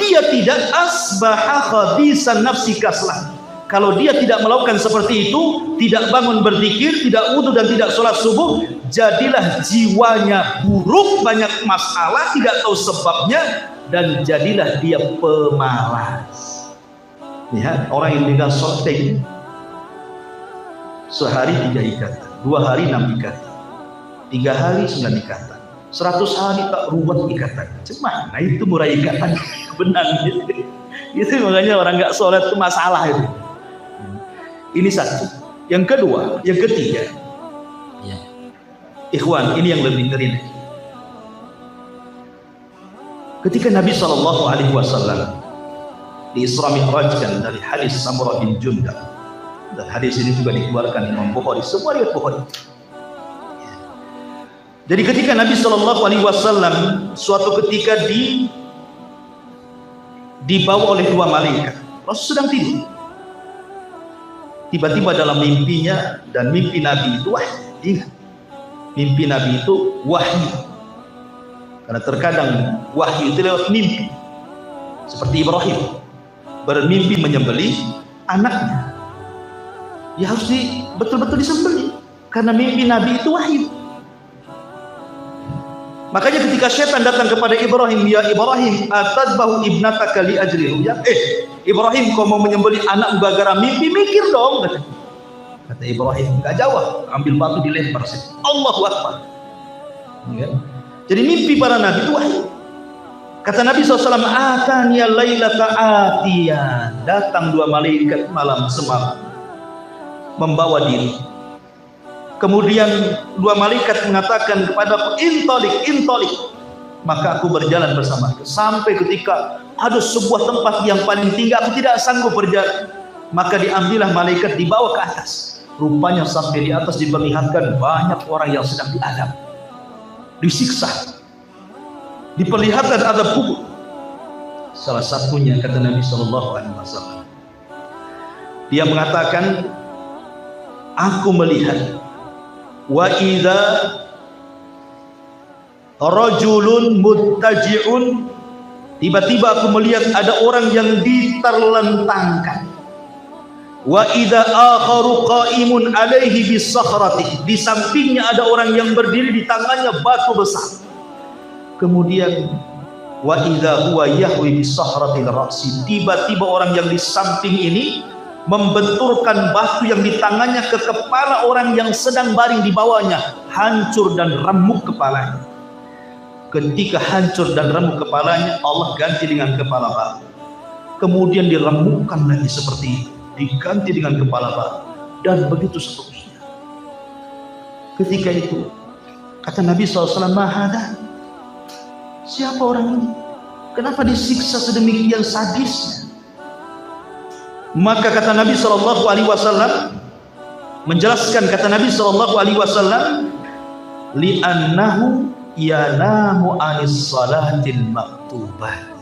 dia tidak asbaha khabisan nafsi kaslah. Kalau dia tidak melakukan seperti itu, tidak bangun berzikir, tidak wudu dan tidak sholat subuh, jadilah jiwanya buruk, banyak masalah, tidak tahu sebabnya, dan jadilah dia pemalas. Lihat orang yang dengan shorting, sehari 3 ikatan, 2 hari 6 ikatan, 3 hari 9 ikatan, 100 hari tak ruwet ikatan. Cuma, nah itu murah ikatan, benang gitu. Itu makanya orang nggak sholat itu masalah itu. Ini satu. Yang kedua, yang ketiga, ya. Ikhwan, ini yang lebih ngeri. Ketika Nabi SAW di Isra Mi'rajkan dari hadis Samurah bin Jundab, dan hadis ini juga dikeluarkan Imam Bukhari, semua riwayat Bukhari. Jadi ketika Nabi SAW suatu ketika dibawa oleh 2 malaikat, Rasul sedang tidur. Tiba-tiba dalam mimpinya, dan mimpi Nabi itu wahyu. Ingat, mimpi Nabi itu wahyu. Karena terkadang wahyu itu lewat mimpi. Seperti Ibrahim bermimpi menyembelih anaknya. Ya harus betul-betul disembelih. Karena mimpi Nabi itu wahyu. Makanya ketika setan datang kepada Ibrahim, ya Ibrahim, atadbahu ibnataka li ajli ru'ya. Ibrahim, kau mau menyembelih anak gara-gara mimpi, mikir dong. Kata Ibrahim, enggak jawab, ambil batu dilempar. Allahu Akbar. Ya. Jadi mimpi para nabi itu wahyu. Kata Nabi SAW, ataniya lailata atiyan. Datang 2 malaikat malam semalam, membawa diri. Kemudian 2 malaikat mengatakan kepadaku, intolik. Maka aku berjalan bersama itu. Sampai ketika ada sebuah tempat yang paling tinggi, aku tidak sanggup berjalan. Maka diambillah malaikat, dibawa ke atas. Rupanya sampai di atas diperlihatkan banyak orang yang sedang diadab, disiksa, diperlihatkan adab kubur. Salah satunya kata Nabi SAW, dia mengatakan, aku melihat wa idza rajulun muttaji'un, tiba-tiba aku melihat ada orang yang diterlentangkan. Wa idza akharu qa'imun alaihi bisakhrati, di sampingnya ada orang yang berdiri, di tangannya batu besar. Kemudian wa idza huwa yahwi bisakhratil ra'si, tiba-tiba orang yang di samping ini membenturkan batu yang di tangannya ke kepala orang yang sedang baring di bawahnya, hancur dan remuk kepalanya. Ketika hancur dan remuk kepalanya, Allah ganti dengan kepala batu. Kemudian diremukkan lagi seperti itu, diganti dengan kepala batu, dan begitu seterusnya. Ketika itu kata Nabi SAW, "Mahada, siapa orang ini? Kenapa disiksa sedemikian sadisnya?" Maka kata Nabi SAW menjelaskan, kata Nabi SAW, "Li'annahu yanamu anis salatil maktubah."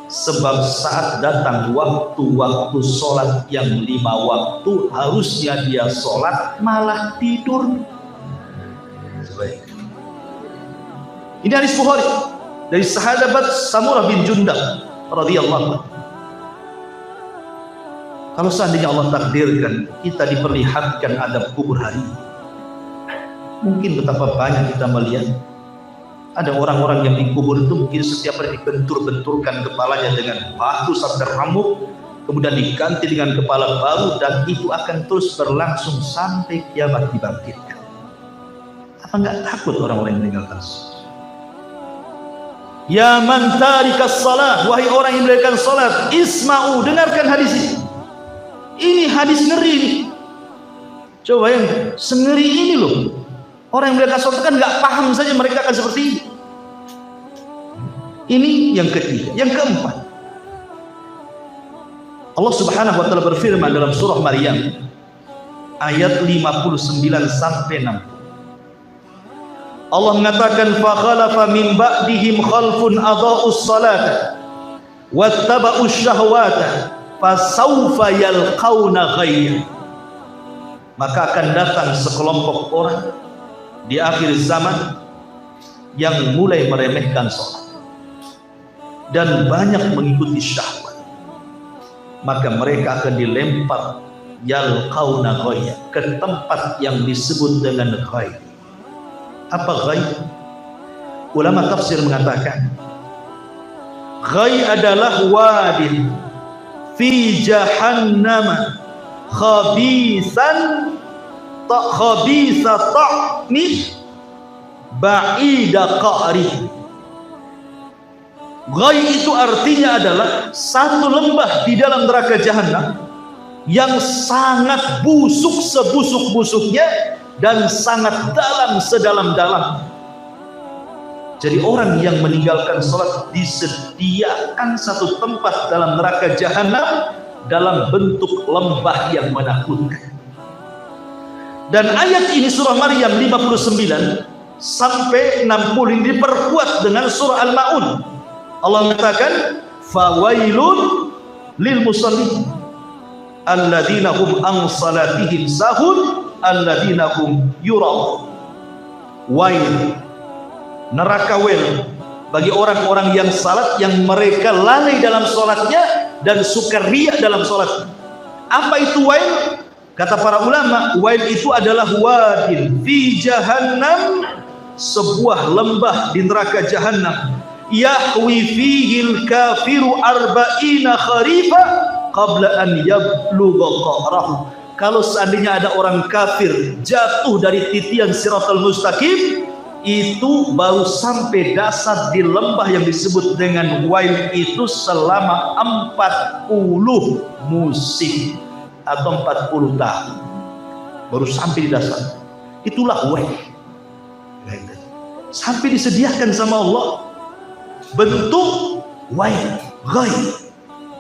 Sebab saat datang waktu-waktu sholat yang 5 waktu, harusnya dia sholat malah tidur. Ini hadis Bukhari dari sahabat Samurah bin Jundab radhiyallahu anhu. Kalau seandainya Allah takdirkan kita diperlihatkan adab kubur hari ini, mungkin betapa banyak kita melihat ada orang-orang yang dikubur itu mungkin setiap hari dibentur-benturkan kepalanya dengan batu sampai remuk, kemudian diganti dengan kepala baru, dan itu akan terus berlangsung sampai kiamat dibangkitkan. Apa enggak takut orang-orang yang meninggalkan salat? Ya man tarikas salat, wahai orang yang meninggalkan salat, isma'u, dengarkan hadis ini. Ini hadis ngeri ini. Coba yang sengeri ini loh. Orang yang meninggalkan salat kan nggak paham saja mereka akan seperti ini. Ini yang ketiga. Yang keempat, Allah Subhanahu wa taala berfirman dalam surah Maryam ayat 59 sampai 60. Allah mengatakan, "Fa khalafa min ba'dihim khalfun adha'us salata wattaba'us syahwata fasawfa yalqauna ghayya." Maka akan datang sekelompok orang di akhir zaman yang mulai meremehkan sholat dan banyak mengikuti syahwat, maka mereka akan dilempar yalqauna ghayya, ke tempat yang disebut dengan ghayya. Apa ghayya? Ulama tafsir mengatakan ghayya adalah wadin fi jahannam khabisan khabisa ta'nih ba'ida qa'ri. Ghai itu artinya adalah satu lembah di dalam neraka jahanam yang sangat busuk sebusuk-busuknya dan sangat dalam sedalam-dalam. Jadi orang yang meninggalkan sholat disediakan satu tempat dalam neraka jahanam dalam bentuk lembah yang menakutkan. Dan ayat ini surah Maryam 59 sampai 60 ini diperkuat dengan surah Al-Ma'un. Allah mengatakan, "Fawailun lil musallin alladzina hum an salatihim sahun alladzina hum yura'un." Wail, neraka wail bagi orang-orang yang salat yang mereka lalai dalam salatnya dan suka riya dalam salat. Apa itu wail? Kata para ulama, wail itu adalah wadin fi jahannam, sebuah lembah di neraka jahanam, yahwi fihil kafiru arba'ina kharifa qabla an yablugha qa'rahu. Kalau seandainya ada orang kafir jatuh dari titian siratal mustaqim, itu baru sampai dasar di lembah yang disebut dengan wail itu selama 40 musim atau 40 tahun baru sampai di dasar. Itulah wail. Sampai disediakan sama Allah bentuk wail, ghaib,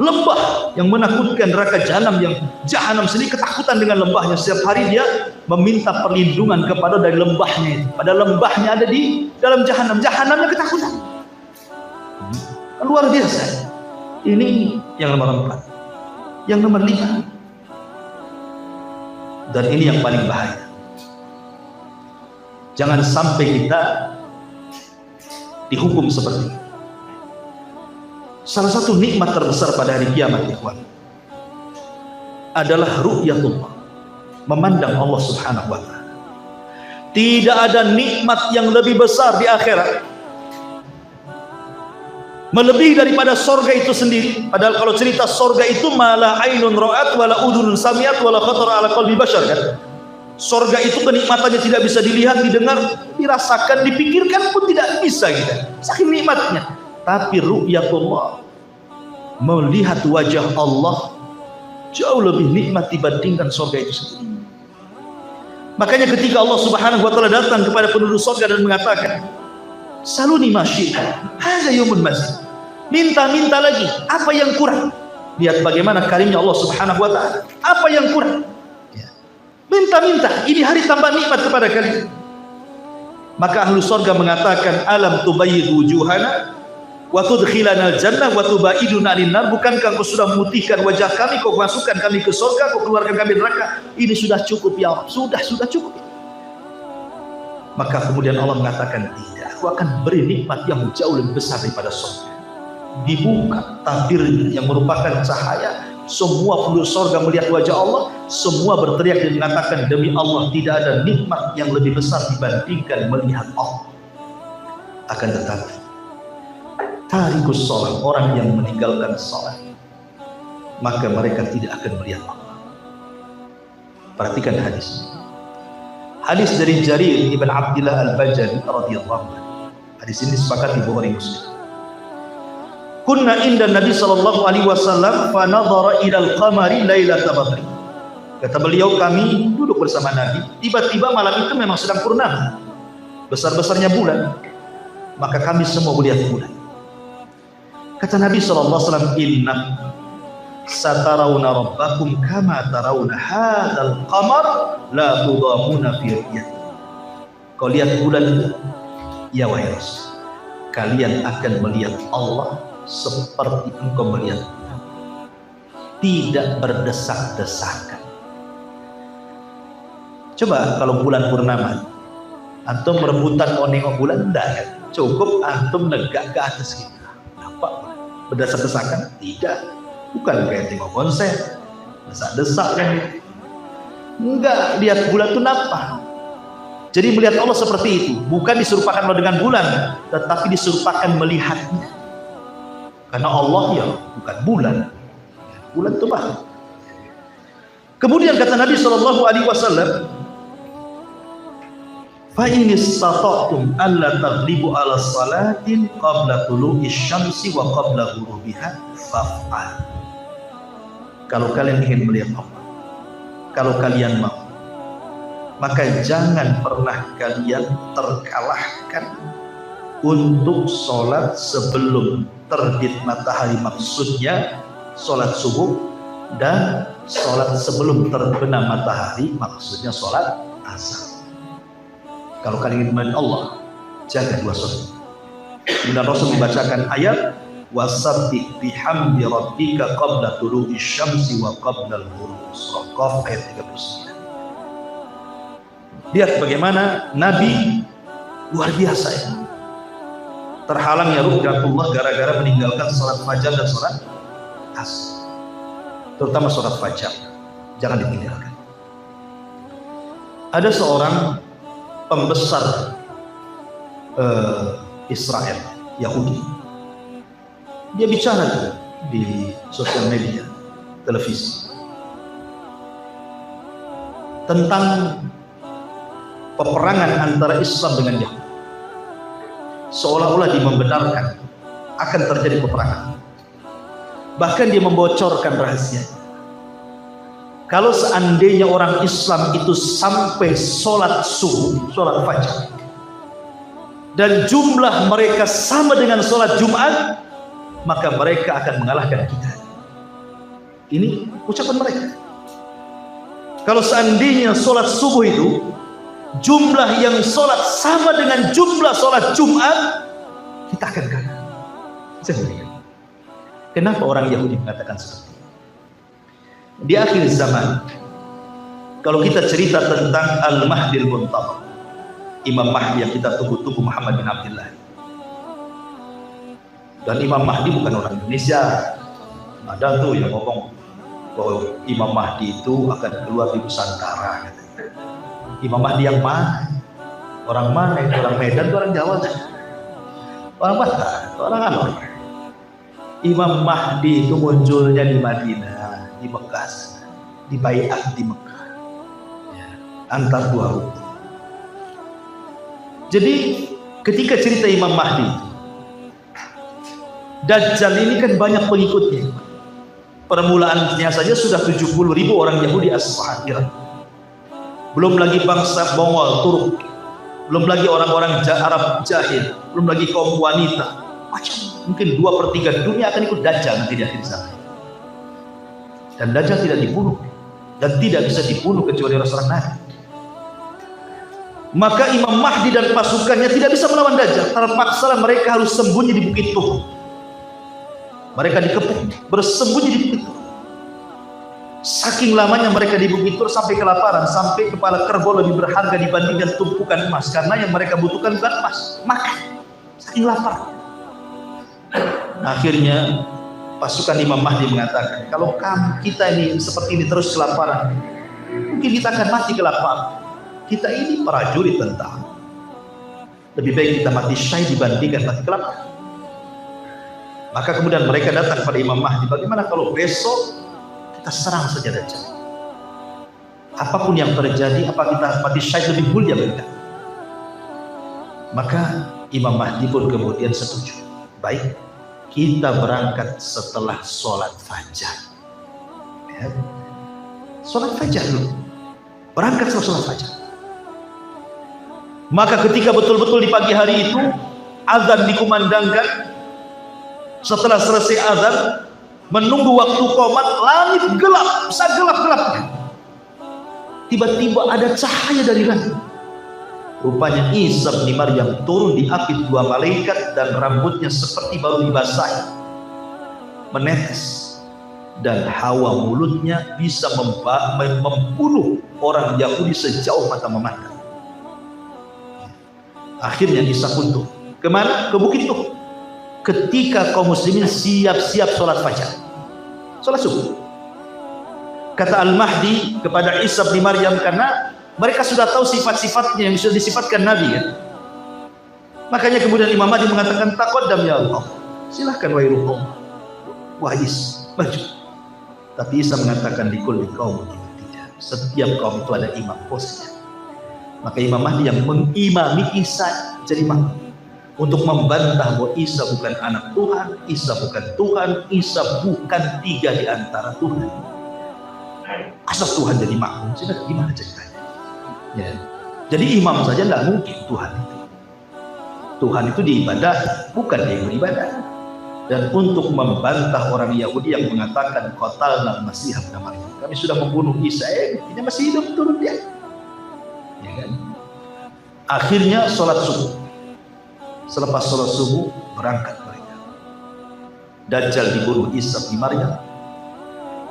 lembah yang menakutkan, neraka jahanam yang jahanam sendiri ketakutan dengan lembahnya. Setiap hari dia meminta perlindungan kepada dari lembahnya itu. Padahal lembahnya ada di dalam jahanam. Jahanamnya ketakutan. Luar biasa. Ini yang nomor 4. Yang nomor 5. Dan ini yang paling bahaya. Jangan sampai kita dihukum seperti itu. Salah satu nikmat terbesar pada hari kiamat, ikhwan, adalah ru'yatullah, memandang Allah Subhanahu wa ta'ala. Tidak ada nikmat yang lebih besar di akhirat, melebihi daripada sorga itu sendiri. Padahal kalau cerita sorga itu malah ainun ra'at wala udhunun samiat wala khatara ala qalbi bashar, kan? Sorga itu kenikmatannya tidak bisa dilihat, didengar, dirasakan, dipikirkan pun tidak bisa gitu. Saking nikmatnya. Tapi ru'yatullah, melihat wajah Allah, jauh lebih nikmat dibandingkan sorga itu sendiri. Makanya ketika Allah Subhanahu wa ta'ala datang kepada penduduk sorga dan mengatakan, saluni masyita, hadza yaumun masjid. Minta-minta lagi, apa yang kurang? Lihat bagaimana karimnya Allah Subhanahu wa ta'ala. Apa yang kurang? Minta-minta, ini hari tambah nikmat kepada kalian. Maka ahlu sorga mengatakan, alam tubayyid wujuhana wa tudkhilana al-jannah wa tubaiduna 'anil nar. Bukankah engkau sudah memutihkan wajah kami, kau masukkan kami ke surga, kau keluarkan kami dari neraka? Ini sudah cukup ya Allah. Sudah cukup. Maka kemudian Allah mengatakan, tidak, aku akan beri nikmat yang jauh lebih besar daripada surga. Dibuka tabirnya yang merupakan cahaya. Semua penduduk surga melihat wajah Allah, semua berteriak dan mengatakan, demi Allah tidak ada nikmat yang lebih besar dibandingkan melihat Allah. Akan tetapi tarikus sholat, orang yang meninggalkan sholat, maka mereka tidak akan melihat Allah. Perhatikan hadis. Hadis dari Jarir ibn Abdillah al-Bajali radhiyallahu anhu. Hadis ini disepakati Bukhari Muslim. Kunna inda Nabi sallallahu alaihi wasallam fa nadhara ila al-qamari lailatal badri. Kata beliau, kami duduk bersama Nabi, tiba-tiba malam itu memang sedang purnama, besar-besarnya bulan, maka kami semua melihat bulan. Kata Nabi sallallahu alaihi wasallam, inna satarawna rabbakum kama tarawna hadzal qamar la tudamuna fi ru'yati. Kau lihat bulan itu, ya wahai Rasul, kalian akan melihat Allah seperti engkau melihat, tidak berdesak-desakan. Coba kalau bulan purnama, antum rebutan mau nengok bulan, enggak kan? Cukup antum negak ke atas kita. Apa? Berdesak-desakan? Tidak. Bukan kayak tengok konser, desak-desak kan? Enggak, lihat bulan itu apa? Jadi melihat Allah seperti itu, bukan diserupakan dengan bulan, tetapi diserupakan melihatnya. Karena Allah ya bukan bulan. Bulan itu bah. Kemudian kata Nabi sallallahu alaihi wasallam, fa in istata'tum alla taghlibu ala salatin qabla tulu'i syamsi wa qabla ghurubiha faf'al. Kalau kalian ingin melihat Allah, kalau kalian mau, maka jangan pernah kalian terkalahkan untuk sholat sebelum terbit matahari, maksudnya sholat subuh, dan sholat sebelum terbenam matahari, maksudnya sholat asar. Kalau kalian ingin melihat Allah, jaga dua sholat. Kemudian Rasul membacakan ayat wasabbih bihamdi rabbika qabla tulu'i syamsi wa qabla al-ghurub, surah Qaf ayat 39. Lihat bagaimana Nabi luar biasa ya. Terhalangnya ru'yatullah gara-gara meninggalkan sholat fajar dan sholat asar, terutama sholat fajar, jangan ditinggalkan. Ada seorang pembesar Israel, Yahudi, dia bicara di sosial media, televisi, tentang peperangan antara Islam dengan Yahudi. Seolah-olah dia membenarkan akan terjadi peperangan. Bahkan dia membocorkan rahasia. Kalau seandainya orang Islam itu sampai sholat subuh, sholat fajar, dan jumlah mereka sama dengan sholat Jumat, maka mereka akan mengalahkan kita. Ini ucapan mereka. Kalau seandainya sholat subuh itu jumlah yang sholat sama dengan jumlah sholat Jumat, kita akan kalah. Kenapa orang Yahudi mengatakan seperti itu? Di akhir zaman, kalau kita cerita tentang Al-Mahdil Muntadhar, Imam Mahdi yang kita tunggu-tunggu, Muhammad bin Abdullah. Dan Imam Mahdi bukan orang Indonesia. Ada tuh yang ngomong bahwa Imam Mahdi itu akan keluar di Nusantara. Imam Mahdi yang mana? Orang mana itu? Orang Medan, orang Jawa, orang Batak, orang Anor. Imam Mahdi itu munculnya di Madinah, di Mekah, di Bai'ah di Mekah, ya, antar dua rukun. Jadi ketika cerita Imam Mahdi, Dajjal ini kan banyak pengikutnya. Permulaannya saja sudah 70.000 orang Yahudi Asfahan, Irak. Belum lagi bangsa Mongol, Turk, belum lagi orang-orang Arab jahil, belum lagi kaum wanita. Macam mungkin 2/3 dunia akan ikut Dajjal nanti di akhir zaman. Dan Dajjal tidak dibunuh dan tidak bisa dibunuh kecuali Rasulullah Nabi. Maka Imam Mahdi dan pasukannya tidak bisa melawan Dajjal. Terpaksa mereka harus sembunyi di Bukit Tur. Mereka dikepung, bersembunyi di Bukit Tur. Saking lamanya mereka di Bukit Tur sampai kelaparan, sampai kepala kerbau lebih berharga dibandingkan tumpukan emas. Karena yang mereka butuhkan bukan emas, makan. Saking lapar. Akhirnya pasukan Imam Mahdi mengatakan, kalau kita ini seperti ini terus kelaparan, mungkin kita akan mati kelaparan. Kita ini prajurit tentara. Lebih baik kita mati syahid dibandingkan mati kelaparan. Maka kemudian mereka datang pada Imam Mahdi, bagaimana kalau besok kita serang saja Dajjal? Apapun yang terjadi, apa kita mati syahid lebih mulia mereka? Maka Imam Mahdi pun kemudian setuju. Baik, kita berangkat setelah sholat fajar. Ya. Sholat fajar dulu. Berangkat setelah sholat fajar. Maka ketika betul-betul di pagi hari itu azan dikumandangkan, setelah selesai azan menunggu waktu qomat, langit gelap, segelap-gelapnya. Tiba-tiba ada cahaya dari langit. Rupanya Isa bin Maryam turun diapit 2 malaikat dan rambutnya seperti baru dibasahi, menetes, dan hawa mulutnya bisa membunuh orang Yahudi sejauh mata memandang. Akhirnya Isa pun tuh kemana? Ke Bukit Tur. Ketika kaum muslimin siap-siap sholat fajar, sholat subuh. Kata Al-Mahdi kepada Isa bin Maryam, karena mereka sudah tahu sifat-sifatnya yang sudah disifatkan Nabi ya. Makanya kemudian Imam Mahdi mengatakan, taqaddam ya Allah, silahkan wahai ruh, wahai Isa, maju. Tapi Isa mengatakan di kulli qaum, tidak. Setiap kaum itu ada imam posnya. Maka Imam Mahdi yang mengimami Isa jadi imam untuk membantah bahwa Isa bukan anak Tuhan, Isa bukan Tuhan, Isa bukan 3 di antara Tuhan. Asal Tuhan jadi makmum, sudah gimana ceritanya? Ya. Jadi imam saja tidak mungkin Tuhan itu. Tuhan itu diibadah, bukan dia beribadah. Dan untuk membantah orang Yahudi yang mengatakan qatalna Masih ibn Maryam, kami sudah membunuh Isa, buktinya masih hidup, turun dia. Ya kan? Akhirnya sholat subuh. Selepas sholat subuh berangkat mereka. Dajjal dibunuh Isa bin Maryam,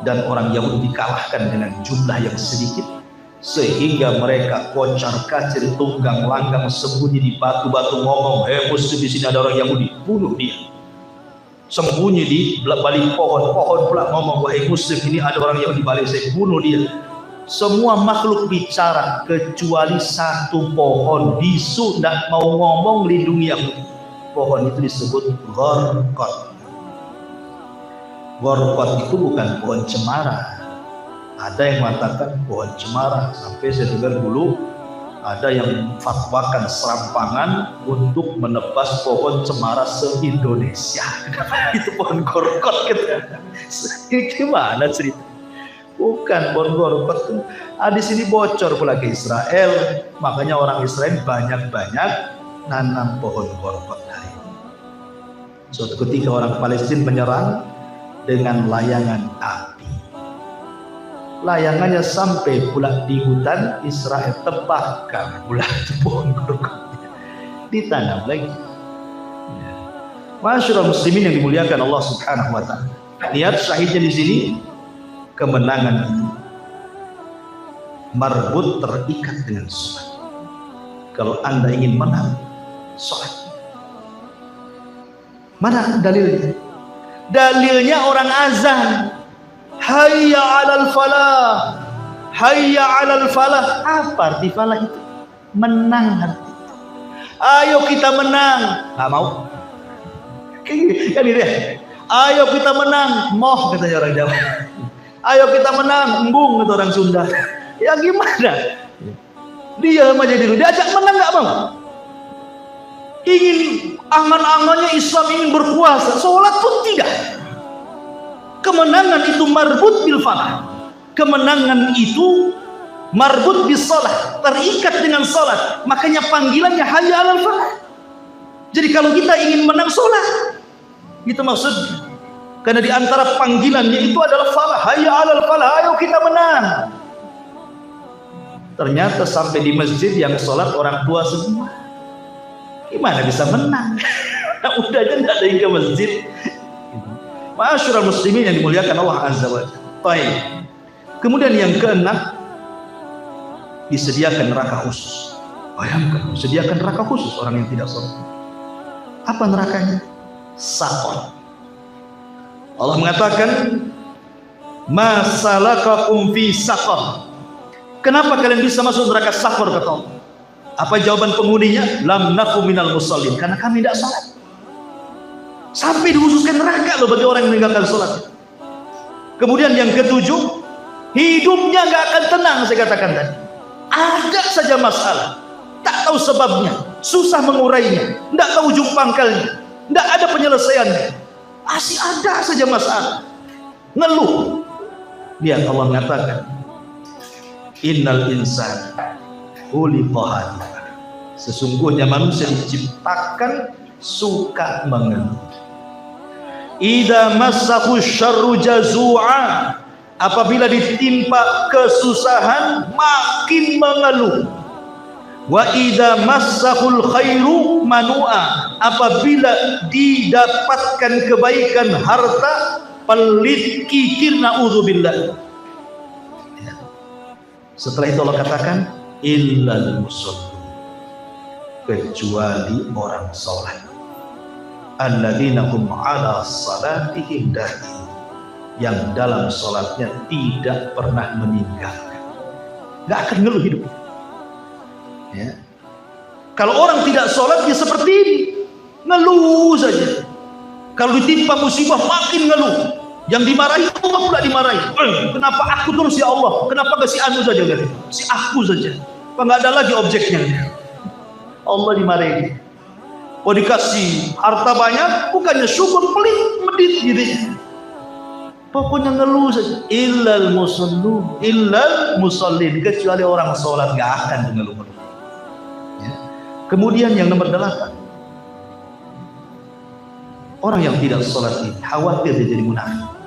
dan orang Yahudi dikalahkan dengan jumlah yang sedikit, sehingga mereka kocar-kacir, tunggang langgang, sembunyi di batu-batu, ngomong, muslim di sini ada orang Yahudi, bunuh dia. Sembunyi di balik pohon-pohon pula ngomong, wahai muslim ini ada orang Yahudi, balik saya, bunuh dia. Semua makhluk bicara kecuali satu pohon bisu tidak mau ngomong, lindungi Yahudi. Pohon itu disebut Gharqad. Gharqad itu bukan pohon cemara. Ada yang mengatakan pohon cemara, sampai saya dengar dulu ada yang fatwakan serampangan untuk menebas pohon cemara se-Indonesia. Itu pohon Gharqad gitu. Gimana cerita? Bukan pohon Gharqad, di sini bocor pula ke Israel, makanya orang Israel banyak-banyak nanam pohon Gharqad hari ini. Suatu ketika orang Palestina menyerang dengan layangan api. Layangannya sampai pula di hutan Israel, terbakar pula pohon Gharqad, ditanam lagi. Masyaallah muslimin yang dimuliakan Allah Subhanahu wa taala. Lihat syahidnya di sini. Kemenangan itu marbut, terikat dengan sholat. Kalau Anda ingin menang, sholat. Mana dalilnya? Dalilnya orang azan. Hayya 'alal falah. Hayya 'alal falah. Apa arti falah itu? Menang arti. Ayo kita menang. Nggak mau. Kan ini deh. Ayo kita menang. Moh katanya orang Jawa. Ayo kita menang. Embung kata orang Sunda. Ya gimana? Dia aja dulu. Diajak menang nggak mau. Ingin angan-angannya Islam ingin berpuasa, sholat pun tidak. Kemenangan itu marbut bil falah. Kemenangan itu marbut bis salat, terikat dengan salat. Makanya panggilannya hayya 'alal falah. Jadi kalau kita ingin menang sholat, itu maksudnya. Karena di antara panggilannya itu adalah falah, hayya 'alal falah, ayo kita menang. Ternyata sampai di masjid yang sholat orang tua semua. Gimana bisa menang? Udah aja nggak ada yang ke masjid. Ma'asyiral muslimin yang dimuliakan Allah Azza wa Jalla. Baik. Kemudian yang keenam, disediakan neraka khusus. Bayangkan, disediakan neraka khusus orang yang tidak sholat. Apa nerakanya? Saqar. Allah mengatakan, "Ma salakakum fi saqar?" Kenapa kalian bisa masuk neraka saqar, kata Allah? Apa jawaban penghuninya? Lam naku minal musallin. Karena kami tidak sholat. Sampai dikhususkan neraka loh bagi orang yang meninggalkan sholat. Kemudian yang ketujuh, hidupnya nggak akan tenang. Saya katakan tadi, ada saja masalah, tak tahu sebabnya, susah mengurainya, tidak tahu ujung pangkalnya, tidak ada penyelesaiannya, masih ada saja masalah, ngeluh. Lihat Allah mengatakan, innal insan khuliqa. Sesungguhnya manusia diciptakan suka mengeluh. Idza massahu syarru jazua. Apabila ditimpa kesusahan makin mengeluh. Wa idza massahul khairu manua. Apabila didapatkan kebaikan harta pelit kikir, naudzubillah. Setelah itu Allah katakan illal musallin, kecuali orang sholat, alladzina hum ala salatihim daim, yang dalam sholatnya tidak pernah meninggalkan, nggak akan ngeluh hidup. Ya. Kalau orang tidak sholat dia seperti ini, ngeluh saja. Kalau ditimpa musibah makin ngeluh. Yang dimarahi Allah pula dimarahi. Kenapa aku terus ya Allah? Kenapa gak si anu saja? Si aku saja. Apa nggak ada lagi objeknya? Allah dimarahi. Oh dikasih harta banyak, bukannya syukur, pelit, medit gitu. Pokoknya ngeluh saja. Illal musallin, kecuali orang sholat gak akan mengeluh. Ya. Kemudian yang nomor 8, orang yang tidak sholat ini khawatir dia jadi munafik.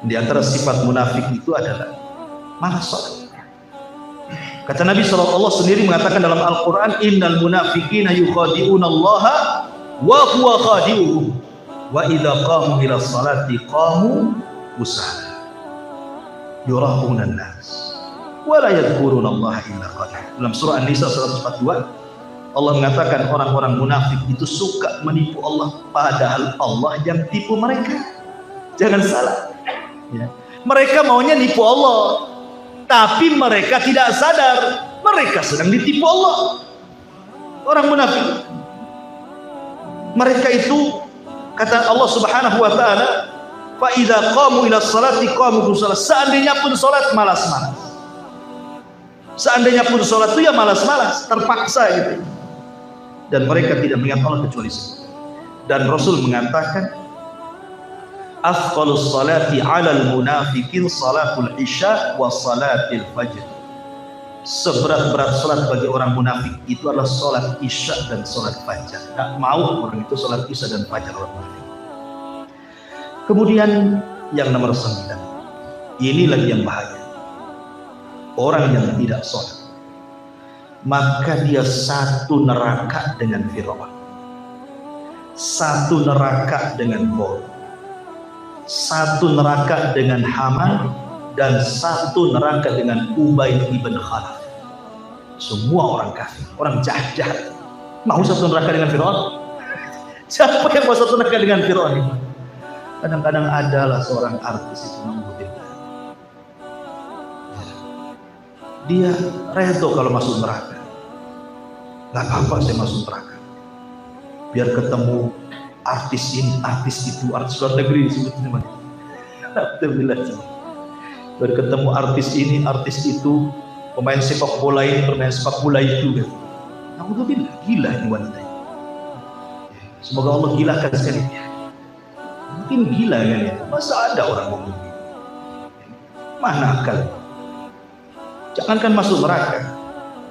Di antara sifat munafik itu adalah malas sholat. Kata Nabi SAW sendiri mengatakan dalam Al-Quran, innal munafiqina yukhadi'una allaha wa huwa khadi'uhum wa idha qamu ila salati qamu kusala yura'una an-nas wa la yadhkuruna allaha illa qalila. Dalam surah An-Nisa 142 Allah mengatakan orang-orang munafik itu suka menipu Allah, padahal Allah yang tipu mereka. Jangan salah. Ya. Mereka maunya nipu Allah, tapi mereka tidak sadar mereka sedang ditipu Allah. Orang munafik, mereka itu kata Allah Subhanahu wa taala, fa idza qamu ila sholati qamu kusala. Seandainya pun salat malas-malas. Seandainya pun salat itu ya malas-malas, terpaksa gitu. Dan mereka tidak mengingat Allah kecuali itu. Dan Rasul mengatakan, afdalus salati 'alal munafiqin salatul isya wa salatil fajr. Seberat-berat salat bagi orang munafik itu adalah salat isya dan salat fajar. Tak mau orang itu salat isya dan fajar orang munafik. Kemudian yang nomor 9, ini lagi yang bahaya. Orang yang tidak salat, maka dia satu neraka dengan Fir'aun, satu neraka dengan Qom, satu neraka dengan Haman, dan satu neraka dengan Ubay ibn Khalaf. Semua orang kafir, orang jahat-jahat. Mau satu neraka dengan Fir'aun? Siapa yang mau satu neraka dengan Fir'aun? Kadang-kadang adalah seorang artis itu dia redo kalau masuk neraka. Gak apa-apa saya masuk neraka, biar ketemu artis ini, artis itu, artis luar negeri disebutnya. Alhamdulillah. Biar ketemu artis ini, artis itu, pemain sepak bola ini, pemain sepak bola itu. Alhamdulillah, gila ini wanita. Semoga Allah gilakan sekali. Mungkin gila kan ya? Masa ada orang ngomong gitu? Mana akal? Jangankan masuk neraka,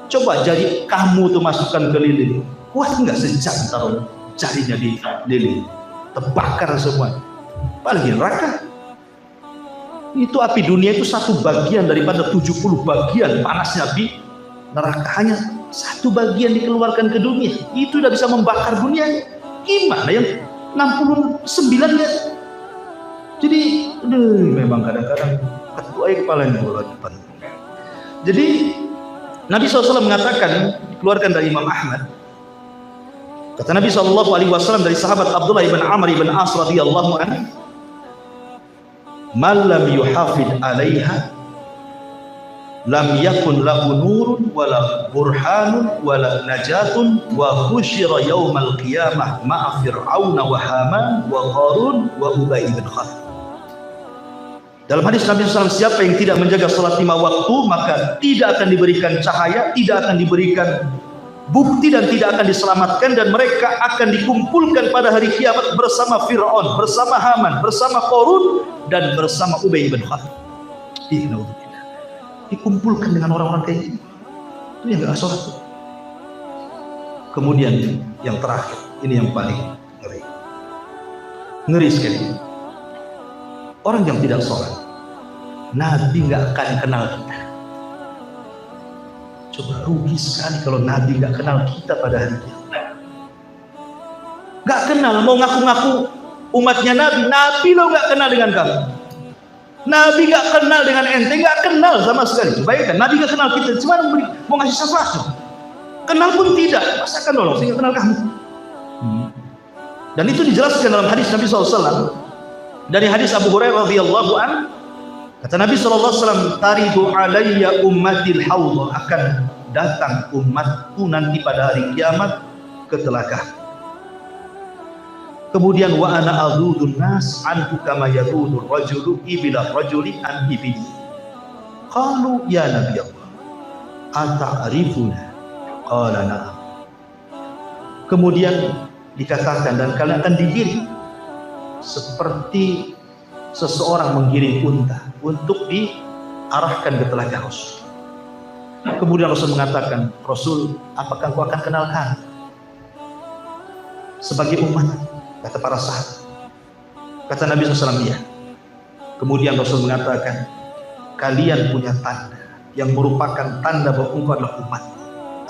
coba jari kamu tuh masukkan ke lilin, kuat nggak sejam taruh jarinya di lilin, terbakar semua. Apalagi neraka. Itu api dunia itu 1 bagian daripada 70 bagian panasnya api neraka. Hanya 1 bagian dikeluarkan ke dunia, itu udah bisa membakar dunia. Gimana yang 69-nya? Jadi memang kadang-kadang ketua kepalanya bola depan. Jadi Nabi SAW mengatakan, dikeluarkan dari Imam Ahmad, kata Nabi SAW dari sahabat Abdullah ibn Amr ibn As radhiyallahu anhu, man lam yuhafid alaiha lam yakun lahu nurun wala burhanun wala najatun wa husyira yaumal qiyamah ma'a fir'auna wa haman wa qarun wa ubay bin khalaf. Dalam hadis Nabi SAW, siapa yang tidak menjaga salat 5 waktu maka tidak akan diberikan cahaya, tidak akan diberikan bukti, dan tidak akan diselamatkan, dan mereka akan dikumpulkan pada hari kiamat bersama Fir'aun, bersama Haman, bersama Qarun, dan bersama Ubay bin Khalaf. Dikumpulkan dengan orang-orang kayak ini. Itu yang gak sholat. Kemudian yang terakhir, ini yang paling ngeri. Ngeri sekali. Orang yang tidak sholat, Nabi nggak akan kenal kita. Coba rugi sekali kalau Nabi nggak kenal kita pada hari kiamat. Nggak kenal, mau ngaku-ngaku umatnya Nabi, Nabi lo nggak kenal dengan kamu. Nabi nggak kenal dengan ente, nggak kenal sama sekali. Bayangkan, Nabi nggak kenal kita, cuma mau ngasih syafaat. Kenal pun tidak, masa kan nolong, saya nggak kenal kamu. Dan itu dijelaskan dalam hadis Nabi SAW. Dari hadis Abu Hurairah radhiyallahu an, kata Nabi SAW, taridu alayya ummatil haud, akan datang umatku nanti pada hari kiamat ke telaga. Kemudian wa ana adudun nas anhu kama yadudur rajulu ibila rajuli an ibili. Qalu ya Nabi Allah, ata'rifuna? Qala na'am. Kemudian dikatakan, dan kalian akan digiring seperti seseorang menggiring unta untuk diarahkan ke telaga Rasul. Kemudian Rasul mengatakan, Rasul, apakah kau akan kenal kami sebagai umat? Kata para sahabat. Kata Nabi SAW, ya. Kemudian Rasul mengatakan, kalian punya tanda yang merupakan tanda bahwa engkau adalah umat.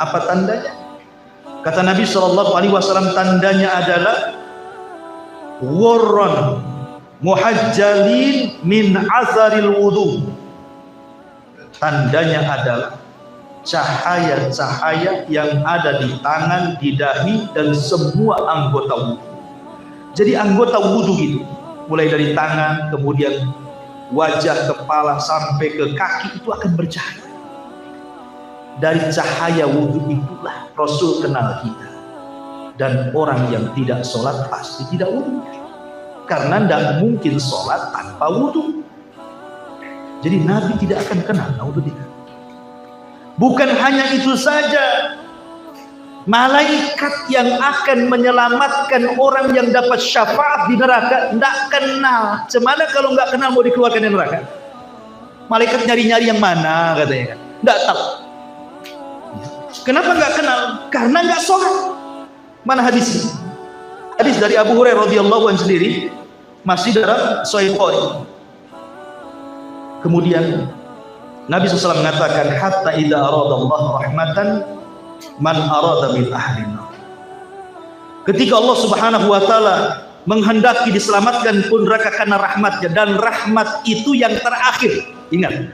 Apa tandanya? Kata Nabi SAW, tandanya adalah warron muhajjalin min azaril wudu. Tandanya adalah cahaya-cahaya yang ada di tangan, di dahi, dan semua anggota wudu. Jadi anggota wudu itu mulai dari tangan, kemudian wajah, kepala, sampai ke kaki itu akan bercahaya. Dari cahaya wudu itulah Rasul kenal kita. Dan orang yang tidak sholat pasti tidak wudu, karena tidak mungkin sholat tanpa wudu. Jadi Nabi tidak akan kenal wudu dia. Bukan hanya itu saja, malaikat yang akan menyelamatkan orang yang dapat syafaat di neraka tidak kenal. Cemana kalau nggak kenal mau dikeluarkan dari neraka? Malaikat nyari-nyari yang mana katanya kan? Nggak tahu. Kenapa nggak kenal? Karena nggak sholat. Mana hadisnya? Hadis dari Abu Hurairah radhiyallahu anhu sendiri, masih dalam Sahih Bukhari. Kemudian Nabi SAW mengatakan, hatta idza arada Allah rahmatan man arada min ahli nar. Ketika Allah Subhanahu wa taala menghendaki diselamatkan pun neraka karena rahmatnya, dan rahmat itu yang terakhir. Ingat,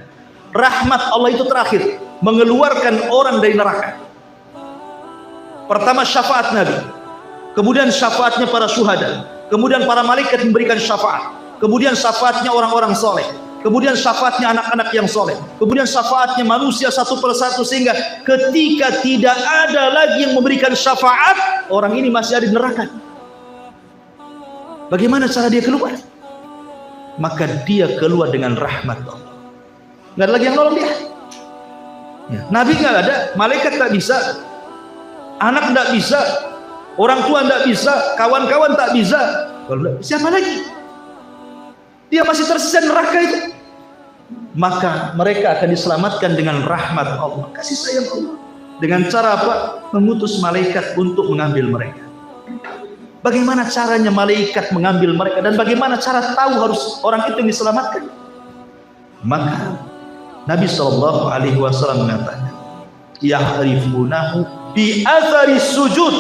rahmat Allah itu terakhir. mengeluarkan orang dari neraka. Pertama syafaat Nabi, kemudian syafaatnya para syuhada, kemudian para malaikat memberikan syafaat, kemudian syafaatnya orang-orang soleh, kemudian syafaatnya anak-anak yang soleh, kemudian syafaatnya manusia satu persatu, sehingga ketika tidak ada lagi yang memberikan syafaat, orang ini masih ada di neraka. Bagaimana cara dia keluar? Maka dia keluar dengan rahmat Allah. Nggak ada lagi yang nolong dia. Ya. Nabi nggak ada, malaikat tak bisa, anak nggak bisa, orang tua nggak bisa, kawan-kawan tak bisa. Siapa lagi? Dia masih tersisa neraka itu. Maka mereka akan diselamatkan dengan rahmat Allah, kasih sayang Allah. Dengan cara apa? Mengutus malaikat untuk mengambil mereka. Bagaimana caranya malaikat mengambil mereka, dan bagaimana cara tahu harus orang itu yang diselamatkan? Maka Nabi SAW mengatakan, yahrifunahu bi athari sujud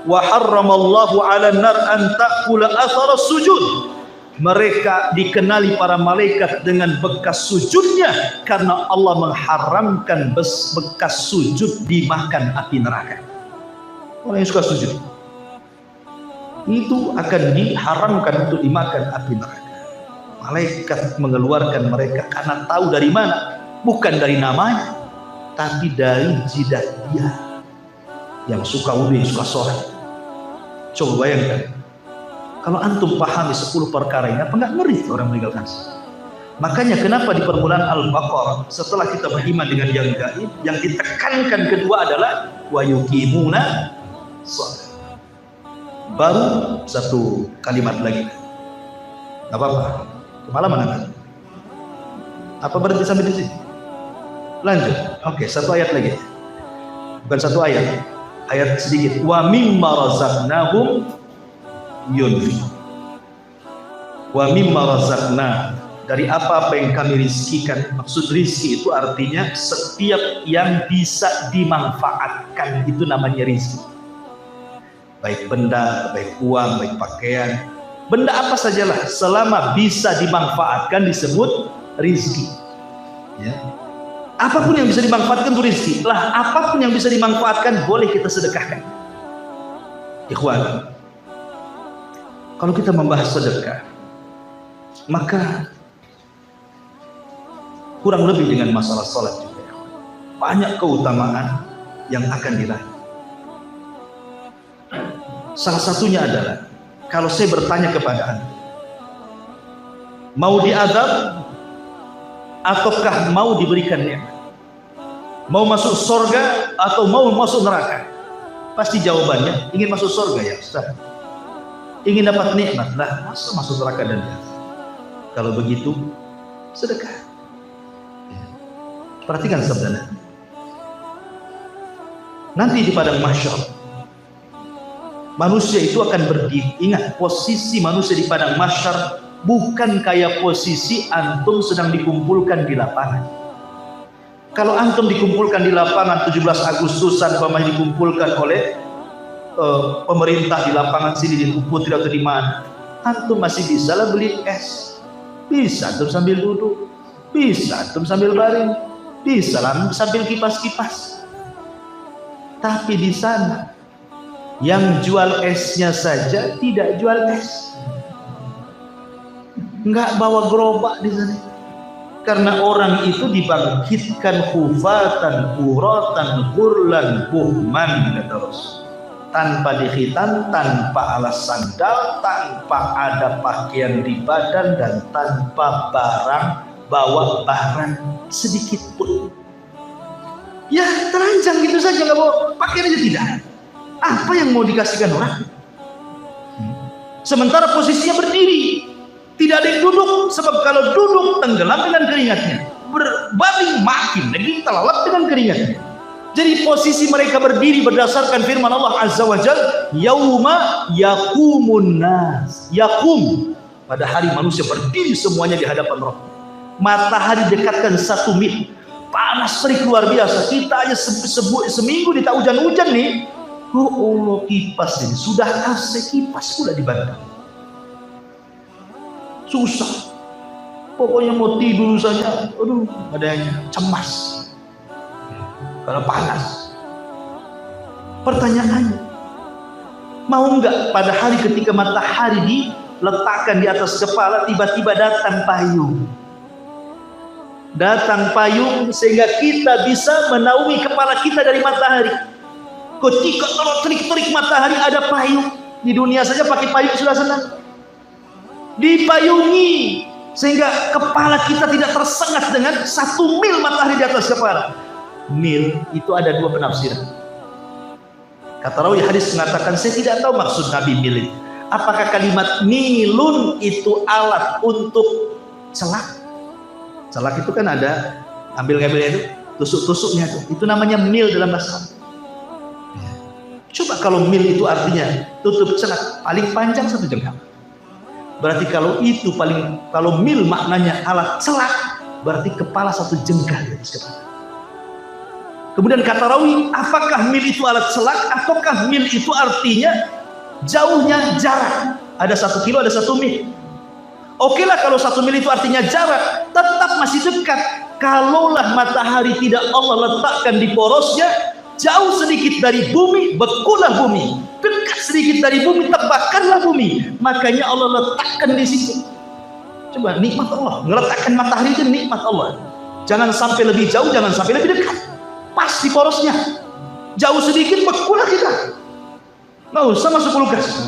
wa harramallahu 'ala nar an ta'kula athara sujud. Mereka dikenali para malaikat dengan bekas sujudnya, karena Allah mengharamkan bekas sujud dimakan api neraka. Orang yang suka sujud itu akan diharamkan untuk dimakan api neraka. Malaikat mengeluarkan mereka karena tahu dari mana, bukan dari namanya, tapi dari jidat dia yang suka wudu, yang suka sholat. Coba bayangkan, kalau antum pahami 10 perkara ini, apa nggak ngeri orang meninggalkan? Makanya kenapa di permulaan Al-Baqarah, setelah kita beriman dengan yang gaib, yang ditekankan kedua adalah wa yuqimuna shalah. Baru satu kalimat lagi, nggak apa-apa, kemalaman nanti. Apa berhenti sampai di sini? Lanjut. Oke, satu ayat lagi. Bukan satu ayat, ayat sedikit. Wa mimma razaqnahum yunfiqun. Wa mimma razaqna, dari apa yang kami rizkikan. Maksud rizki itu artinya setiap yang bisa dimanfaatkan, itu namanya rizki. Baik benda, baik uang, baik pakaian, benda apa sajalah, selama bisa dimanfaatkan disebut rizki. Ya. Apapun yang bisa dimanfaatkan itu rizki. Lah, apapun yang bisa dimanfaatkan boleh kita sedekahkan. Ikhwan, kalau kita membahas sedekah, maka kurang lebih dengan masalah sholat juga, banyak keutamaan yang akan diraih. Salah satunya adalah, kalau saya bertanya kepada Anda, mau diazab ataukah mau diberikan nikmat? Mau masuk surga atau mau masuk neraka? Pasti jawabannya ingin masuk surga, ya Ustaz. Ingin dapat nikmat, lah masa masuk neraka dan jahannam? Kalau begitu, sedekah. Perhatikan sabda Nabi. Nanti di padang mahsyar, manusia itu akan berdiri. Ingat, posisi manusia di padang mahsyar bukan kayak posisi antum sedang dikumpulkan di lapangan. Kalau antum dikumpulkan di lapangan 17 Agustusan, umpamanya dikumpulkan oleh pemerintah di lapangan sini di Putri atau di mana, antum masih bisa lah beli es, bisa antum sambil duduk, bisa antum sambil baring, bisa lah sambil kipas-kipas. Tapi di sana yang jual esnya saja tidak jual es, nggak bawa gerobak di sana, karena orang itu dibangkitkan hufatan, uratan, hurlan, buhman, kata Rasul, tanpa dikhitan, tanpa alas sandal, tanpa ada pakaian di badan, dan tanpa bawa barang sedikit pun. Ya telanjang gitu saja, nggak bawa pakaian aja, tidak. Apa yang mau dikasihkan orang? Sementara posisinya berdiri, tidak ada yang duduk, sebab kalau duduk tenggelam dengan keringatnya, berbaring makin lagi terlalap dengan keringatnya. Jadi posisi mereka berdiri berdasarkan firman Allah Azza wa Jalla, yauma yaqumun nas, yaqum, pada hari manusia berdiri semuanya di hadapan Rabb. Matahari dekatkan 1 mil, panas terik luar biasa. Kita aja seminggu tidak hujan-hujan nih. Oh Allah, kipas ini sudah AC kipas pula di badan. Susah. Pokoknya mau tidur saja, aduh, adanya cemas. karena panas. Pertanyaannya, mau nggak pada hari ketika matahari diletakkan di atas kepala, tiba-tiba datang payung? Datang payung sehingga kita bisa menaungi kepala kita dari matahari. Ketika kalau terik-terik matahari ada payung, di dunia saja pakai payung sudah senang. Dipayungi sehingga kepala kita tidak tersengat dengan 1 mil matahari di atas kepala. Mil itu ada 2 penafsiran. Kata rawi hadis mengatakan, saya tidak tahu maksud Nabi mil itu. Apakah kalimat milun itu alat untuk celak? Celak itu kan ada ambil-ngambilnya itu, tusuk-tusuknya itu namanya mil dalam bahasa. Coba kalau mil itu artinya tutup celak, paling panjang 1 jengkal. Berarti kalau mil maknanya alat celak, berarti kepala 1 jengkal. Kemudian kata rawi, apakah mil itu alat celak ataukah mil itu artinya jauhnya jarak? Ada 1 kilo, ada 1 mil. Oke lah kalau 1 mil itu artinya jarak, tetap masih dekat. Kalaulah matahari tidak Allah letakkan di porosnya, jauh sedikit dari bumi, bekulah bumi. Dekat sedikit dari bumi, terbakarlah bumi. Makanya Allah letakkan di situ. Coba nikmat Allah, meletakkan matahari itu nikmat Allah. Jangan sampai lebih jauh, jangan sampai lebih dekat. Pas di porosnya, jauh sedikit bekulah kita. Nggak usah masuk kulkas.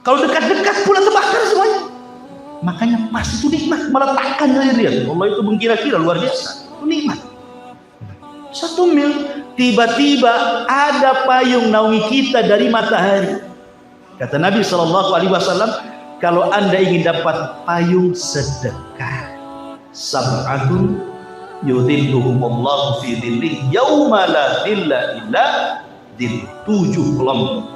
Kalau dekat-dekat pula terbakar semuanya. Makanya pas itu nikmat, meletakkan dia. Allah itu mengkira-kira luar biasa. Itu nikmat. 1 mil, tiba-tiba ada payung naungi kita dari matahari. Kata Nabi SAW, kalau anda ingin dapat payung sedekah, sab'atun yudhilluhumullahu fi dhillih yauma la dhilla illa dhill. 7 kelompok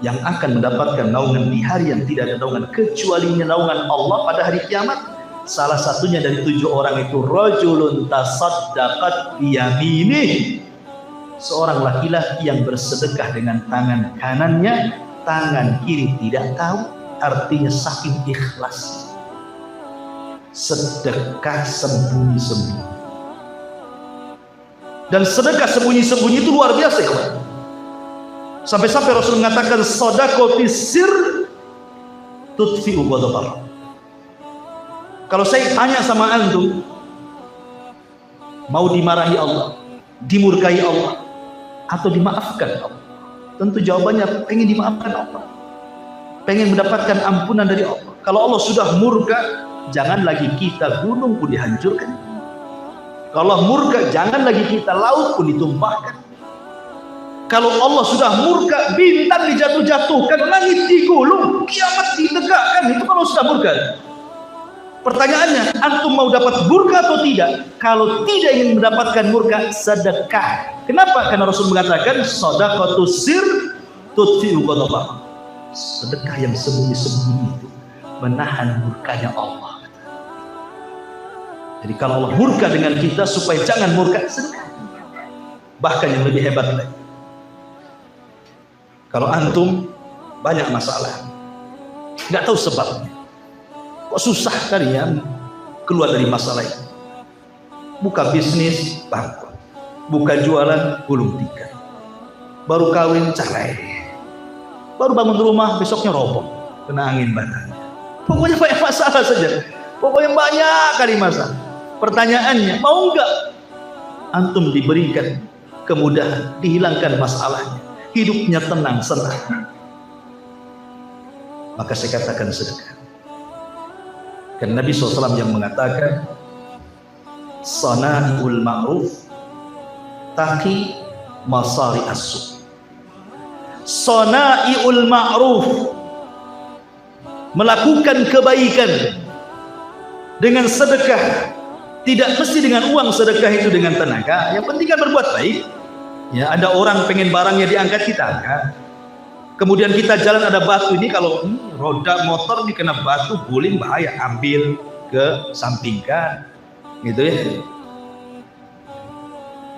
yang akan mendapatkan naungan di hari yang tidak ada naungan kecuali naungan Allah pada hari kiamat. Salah satunya dari 7 orang itu, rajulun tasaddaqat biyaminih, seorang laki-laki yang bersedekah dengan tangan kanannya, tangan kiri tidak tahu. Artinya saking ikhlas, sedekah sembunyi-sembunyi. Dan sedekah sembunyi-sembunyi itu luar biasa, kawan. Sampai-sampai Rasul mengatakan, shadaqatu sir tudfi'u ghadaballah. Kalau saya tanya sama antum, mau dimarahi Allah, dimurkai Allah, atau dimaafkan Allah? Tentu jawabannya pengen dimaafkan Allah, pengen mendapatkan ampunan dari Allah. Kalau Allah sudah murka, jangan lagi kita gunung pun dihancurkan. Kalau murka, jangan lagi kita laut pun ditumpahkan. Kalau Allah sudah murka, bintang dijatuh-jatuhkan, langit digulung, kiamat ditegakkan. Itu kalau sudah murka. Pertanyaannya, antum mau dapat murka atau tidak? Kalau tidak ingin mendapatkan murka, sedekah. Kenapa? Karena Rasul mengatakan, shadaqatu sir tudfi'u ghadaballah. Sedekah yang sembunyi-sembunyi itu menahan murkanya Allah. Jadi kalau Allah murka dengan kita, supaya jangan murka, sedekah. Bahkan yang lebih hebat lagi, kalau antum banyak masalah, nggak tahu sebabnya, kok susah kali ya keluar dari masalah itu. Buka bisnis bangkrut, buka jualan gulung tikar, baru kawin cerai, baru bangun rumah besoknya roboh kena angin batang. Pokoknya banyak masalah saja, pokoknya banyak kali masalah. Pertanyaannya, mau nggak antum diberikan kemudahan, dihilangkan masalahnya, hidupnya tenang, senang? Maka saya katakan sedekah. Kan Nabi SAW yang mengatakan, sana'iul ma'ruf taqi masari as-su. Sana'iul ma'ruf, melakukan kebaikan dengan sedekah. Tidak mesti dengan uang, sedekah itu dengan tenaga. Yang penting kan berbuat baik. Ya, ada orang pengen barangnya diangkat, kita angkat. Kemudian kita jalan ada batu, ini kalau roda motor dikena batu guling bahaya, ambil ke sampingkan, gitu ya.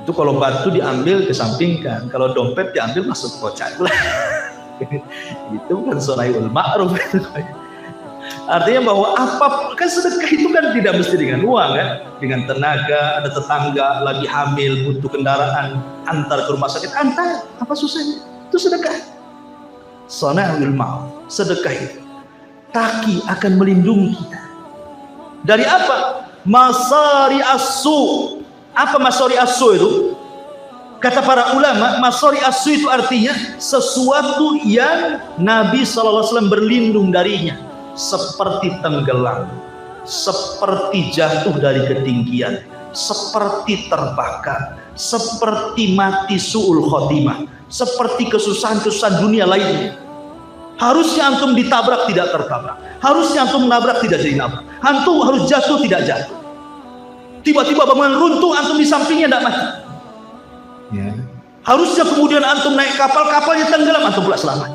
Itu kalau batu diambil ke sampingkan, kalau dompet diambil masuk kocak lah. Itu kan sana'iul ma'ruf. Artinya bahwa kan sedekah itu kan tidak mesti dengan uang kan, dengan tenaga. Ada tetangga lagi hamil butuh kendaraan, antar ke rumah sakit, antar, apa susahnya? Itu sedekah. Shana'ul ma'ruf, sedekah itu taki akan melindungi kita dari apa? Masari as-su. Apa masari as-su itu? Kata para ulama, masari as-su itu artinya sesuatu yang Nabi SAW berlindung darinya, seperti tenggelam, seperti jatuh dari ketinggian, seperti terbakar, seperti mati su'ul khotimah, seperti kesusahan-kesusahan dunia lainnya. Harusnya antum ditabrak tidak tertabrak, harusnya antum menabrak tidak jadi nabrak, antum harus jatuh tidak jatuh. Tiba-tiba bangunan runtuh, antum di sampingnya tidak mati. Ya. Harusnya kemudian antum naik kapal, kapalnya tenggelam, antum pula selamat.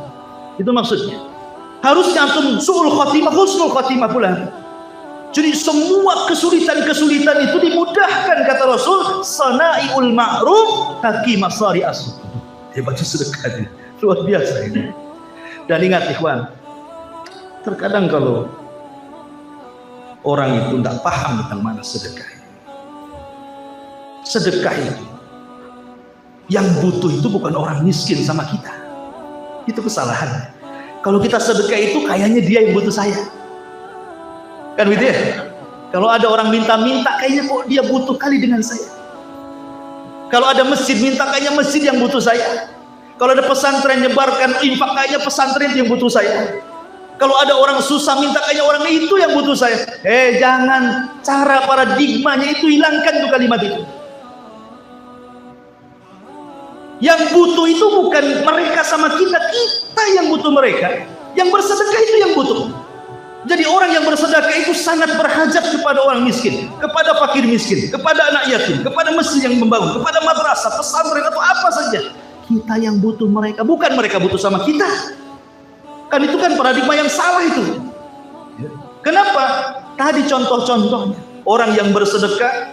Itu maksudnya. Harusnya antum su'ul khotimah, husnul khotimah pula. Jadi semua kesulitan-kesulitan itu dimudahkan, kata Rasul. Sana'iul ma'ruf taki masari as-su. Hebatnya sedekahnya, luar biasa ini. Dan ingat ikhwan, terkadang kalau orang itu tidak paham tentang mana sedekah. Sedekah itu yang butuh itu bukan orang miskin sama kita. Itu kesalahan. Kalau kita sedekah itu kayaknya dia yang butuh saya. Kan gitu ya? Kalau ada orang minta-minta kayaknya kok dia butuh kali dengan saya. Kalau ada masjid minta kayaknya masjid yang butuh saya. Kalau ada pesantren nyebarkan infak kayaknya pesantren yang butuh saya. Kalau ada orang susah minta kayaknya orang itu yang butuh saya. Jangan, cara paradigmanya itu hilangkan tuh kalimat itu. Yang butuh itu bukan mereka sama kita, kita yang butuh mereka. Yang bersedekah itu yang butuh. Jadi orang yang bersedekah itu sangat berhajat kepada orang miskin, kepada fakir miskin, kepada anak yatim, kepada masjid yang membangun, kepada madrasah, pesantren atau apa saja. Kita yang butuh mereka, bukan mereka butuh sama kita. Kan itu kan paradigma yang salah itu. Kenapa? Tadi contoh-contohnya, orang yang bersedekah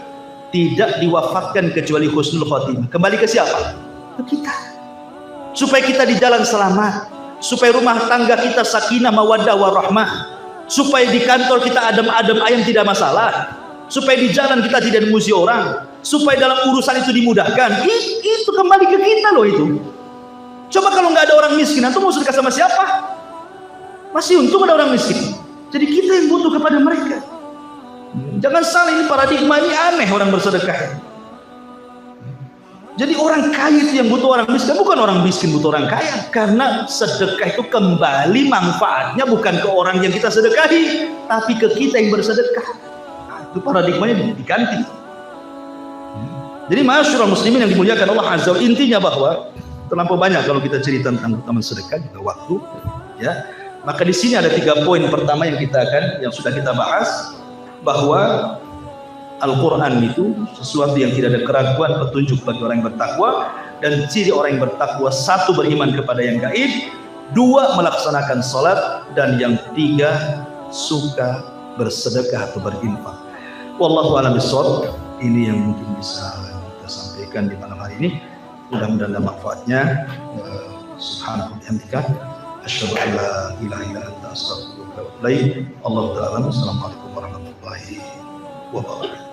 tidak diwafatkan kecuali husnul khotimah. Kembali ke siapa? Ke kita. Supaya kita di jalan selamat, supaya rumah tangga kita sakinah mawaddah warahmah, supaya di kantor kita adem-adem ayam tidak masalah, supaya di jalan kita tidak dimuji orang, supaya dalam urusan itu dimudahkan. Itu kembali ke kita loh itu. Coba kalau nggak ada orang miskin, antum mau sedekah sama siapa? Masih untung ada orang miskin. Jadi kita yang butuh kepada mereka. Jangan salah, ini paradigma ini aneh orang bersedekah. Jadi orang kaya itu yang butuh orang miskin, bukan orang miskin butuh orang kaya. Karena sedekah itu kembali manfaatnya bukan ke orang yang kita sedekahi, tapi ke kita yang bersedekah. Nah, itu paradigmanya diganti. Jadi masyarakat muslimin yang dimuliakan Allah Azza wa Jalla, intinya bahwa terlampau banyak kalau kita cerita tentang keutamaan sedekah juga waktu, ya. Maka di sini ada 3 poin pertama yang sudah kita bahas, bahwa Al-Quran itu sesuatu yang tidak ada keraguan, petunjuk bagi orang yang bertakwa, dan ciri orang yang bertakwa: 1, beriman kepada yang gaib, 2, melaksanakan sholat, dan yang 3, suka bersedekah atau berinfak. Wallahu a'lam bishawab. Ini yang mungkin bisa kita sampaikan di malam hari ini. Mudah-mudahan ada manfaatnya. Subhanahu wa bihamdika, asyhadu an la ilaha illa anta, astaghfiruka wa atubu ilaik. Allahu ta'ala. Assalamualaikum warahmatullahi wabarakatuh.